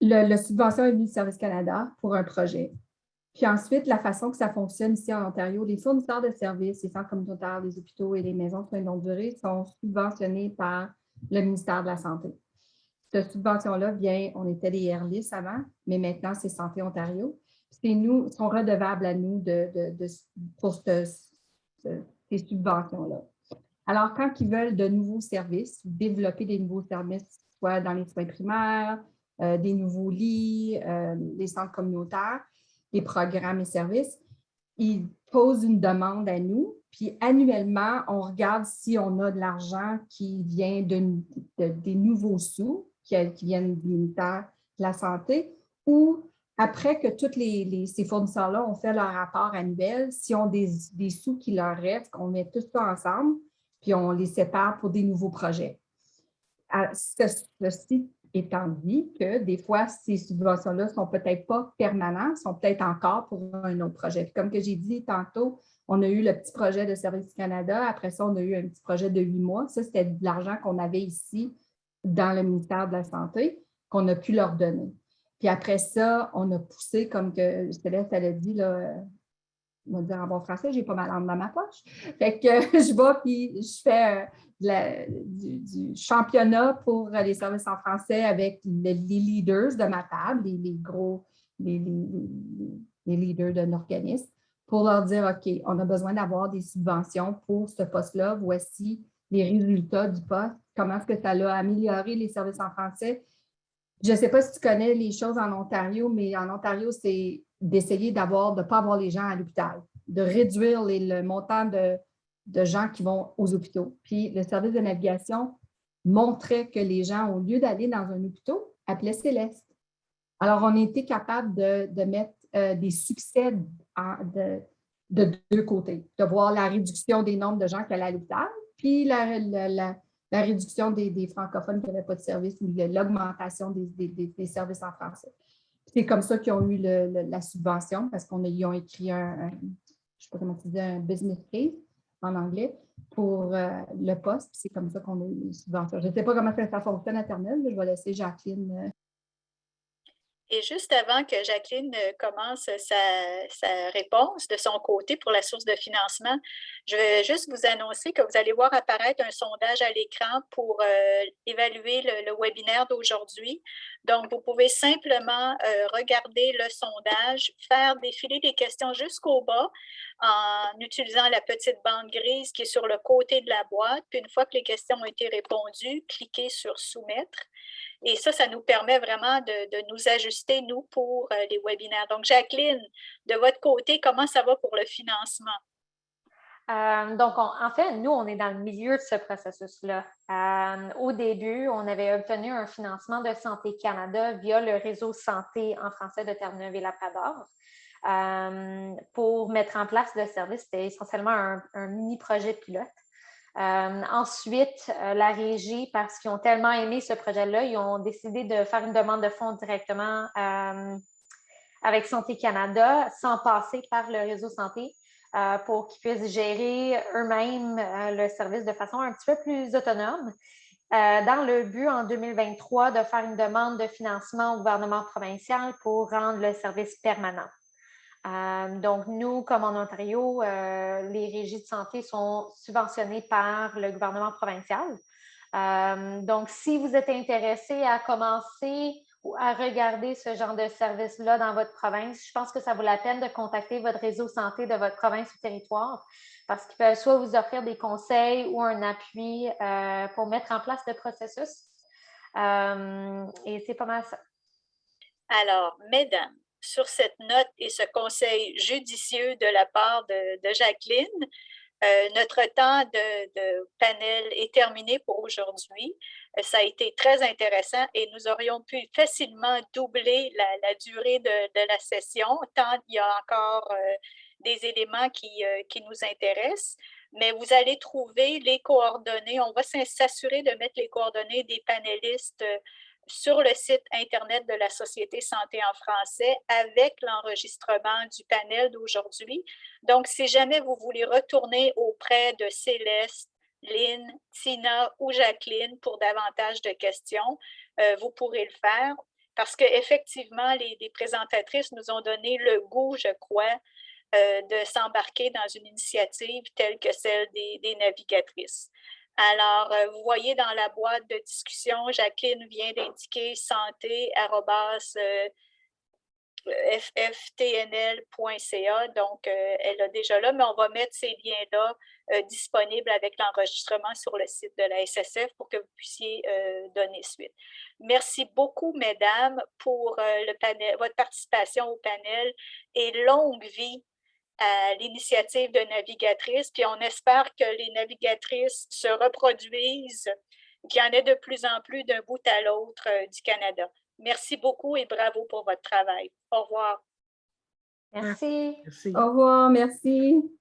La subvention est venue du Service Canada pour un projet. Puis ensuite, la façon que ça fonctionne ici en Ontario, les fournisseurs de services, les centres communautaires, les hôpitaux et les maisons de soins de longue durée sont subventionnés par le ministère de la Santé. Cette subvention-là vient, on était les Airlis avant, mais maintenant, c'est Santé Ontario. C'est nous, sont redevables à nous pour ces subventions-là. Alors, quand ils veulent de nouveaux services, développer des nouveaux services, soit dans les soins primaires, des nouveaux lits, des centres communautaires, des programmes et services, ils posent une demande à nous, puis annuellement, on regarde si on a de l'argent qui vient des nouveaux sous qui viennent du ministère de la Santé, ou après que tous ces fournisseurs-là ont fait leur rapport annuel, s'ils ont des sous qui leur restent, on met tout ça ensemble, puis on les sépare pour des nouveaux projets. Ceci étant dit que des fois, ces subventions-là ne sont peut-être pas permanentes, sont peut-être encore pour un autre projet. Puis comme que j'ai dit tantôt, on a eu le petit projet de Service Canada. Après ça, on a eu un petit projet de 8 mois. Ça, c'était de l'argent qu'on avait ici dans le ministère de la Santé, qu'on a pu leur donner. Puis après ça, on a poussé, comme que Céleste, elle a dit, là, on va dire en bon français, j'ai pas ma langue dans ma poche. Fait que je vais puis je fais du championnat pour les services en français avec les leaders de ma table, les leaders d'un organisme, pour leur dire, OK, on a besoin d'avoir des subventions pour ce poste-là. Voici les résultats du poste. Comment est-ce que ça a amélioré les services en français? Je ne sais pas si tu connais les choses en Ontario, mais en Ontario, c'est d'essayer de ne pas avoir les gens à l'hôpital, de réduire le montant de gens qui vont aux hôpitaux. Puis le service de navigation montrait que les gens, au lieu d'aller dans un hôpital, appelaient Céleste. Alors, on a été capable de mettre des succès de deux côtés, de voir la réduction des nombres de gens qui allaient à l'hôpital, puis la réduction des francophones qui n'avaient pas de service ou l'augmentation des services en français. C'est comme ça qu'ils ont eu la subvention parce qu'ils ont écrit je ne sais pas comment tu dis, un business case en anglais pour le poste. C'est comme ça qu'on a eu les subventions. Je ne sais pas comment ça fonctionne à Terre-Neuve, mais je vais laisser Jacqueline. Et juste avant que Jacqueline commence sa réponse de son côté pour la source de financement, je vais juste vous annoncer que vous allez voir apparaître un sondage à l'écran pour évaluer le webinaire d'aujourd'hui. Donc, vous pouvez simplement regarder le sondage, faire défiler les questions jusqu'au bas en utilisant la petite bande grise qui est sur le côté de la boîte. Puis une fois que les questions ont été répondues, cliquez sur « Soumettre ». Et ça nous permet vraiment de nous ajuster, nous, pour les webinaires. Donc, Jacqueline, de votre côté, comment ça va pour le financement? En fait, nous, on est dans le milieu de ce processus-là. Au début, on avait obtenu un financement de Santé Canada via le réseau santé en français de Terre-Neuve-et-Labrador. Pour mettre en place le service, c'était essentiellement un mini-projet pilote. Ensuite, la régie, parce qu'ils ont tellement aimé ce projet-là, ils ont décidé de faire une demande de fonds directement avec Santé Canada sans passer par le réseau santé pour qu'ils puissent gérer eux-mêmes le service de façon un petit peu plus autonome. Dans le but, en 2023, de faire une demande de financement au gouvernement provincial pour rendre le service permanent. Donc, nous, comme en Ontario, les régies de santé sont subventionnées par le gouvernement provincial. Donc, si vous êtes intéressé à commencer ou à regarder ce genre de service-là dans votre province, je pense que ça vaut la peine de contacter votre réseau santé de votre province ou territoire parce qu'ils peuvent soit vous offrir des conseils ou un appui pour mettre en place le processus. Et c'est pas mal ça. Alors, mesdames, sur cette note et ce conseil judicieux de la part de Jacqueline, notre temps de panel est terminé pour aujourd'hui. Ça a été très intéressant et nous aurions pu facilement doubler la durée de la session, tant il y a encore des éléments qui nous intéressent. Mais vous allez trouver les coordonnées. On va s'assurer de mettre les coordonnées des panélistes sur le site Internet de la Société Santé en français avec l'enregistrement du panel d'aujourd'hui. Donc, si jamais vous voulez retourner auprès de Céleste, Lynn, Tina ou Jacqueline pour davantage de questions, vous pourrez le faire parce qu'effectivement, les présentatrices nous ont donné le goût, je crois, de s'embarquer dans une initiative telle que celle des navigatrices. Alors, vous voyez dans la boîte de discussion, Jacqueline vient d'indiquer santé@fftnl.ca, donc elle a déjà là, mais on va mettre ces liens-là disponibles avec l'enregistrement sur le site de la SSF pour que vous puissiez donner suite. Merci beaucoup, mesdames, pour votre participation au panel et longue vie à l'initiative de navigatrices, puis on espère que les navigatrices se reproduisent, qu'il y en ait de plus en plus d'un bout à l'autre du Canada. Merci beaucoup et bravo pour votre travail. Au revoir. Merci. Merci. Au revoir, merci.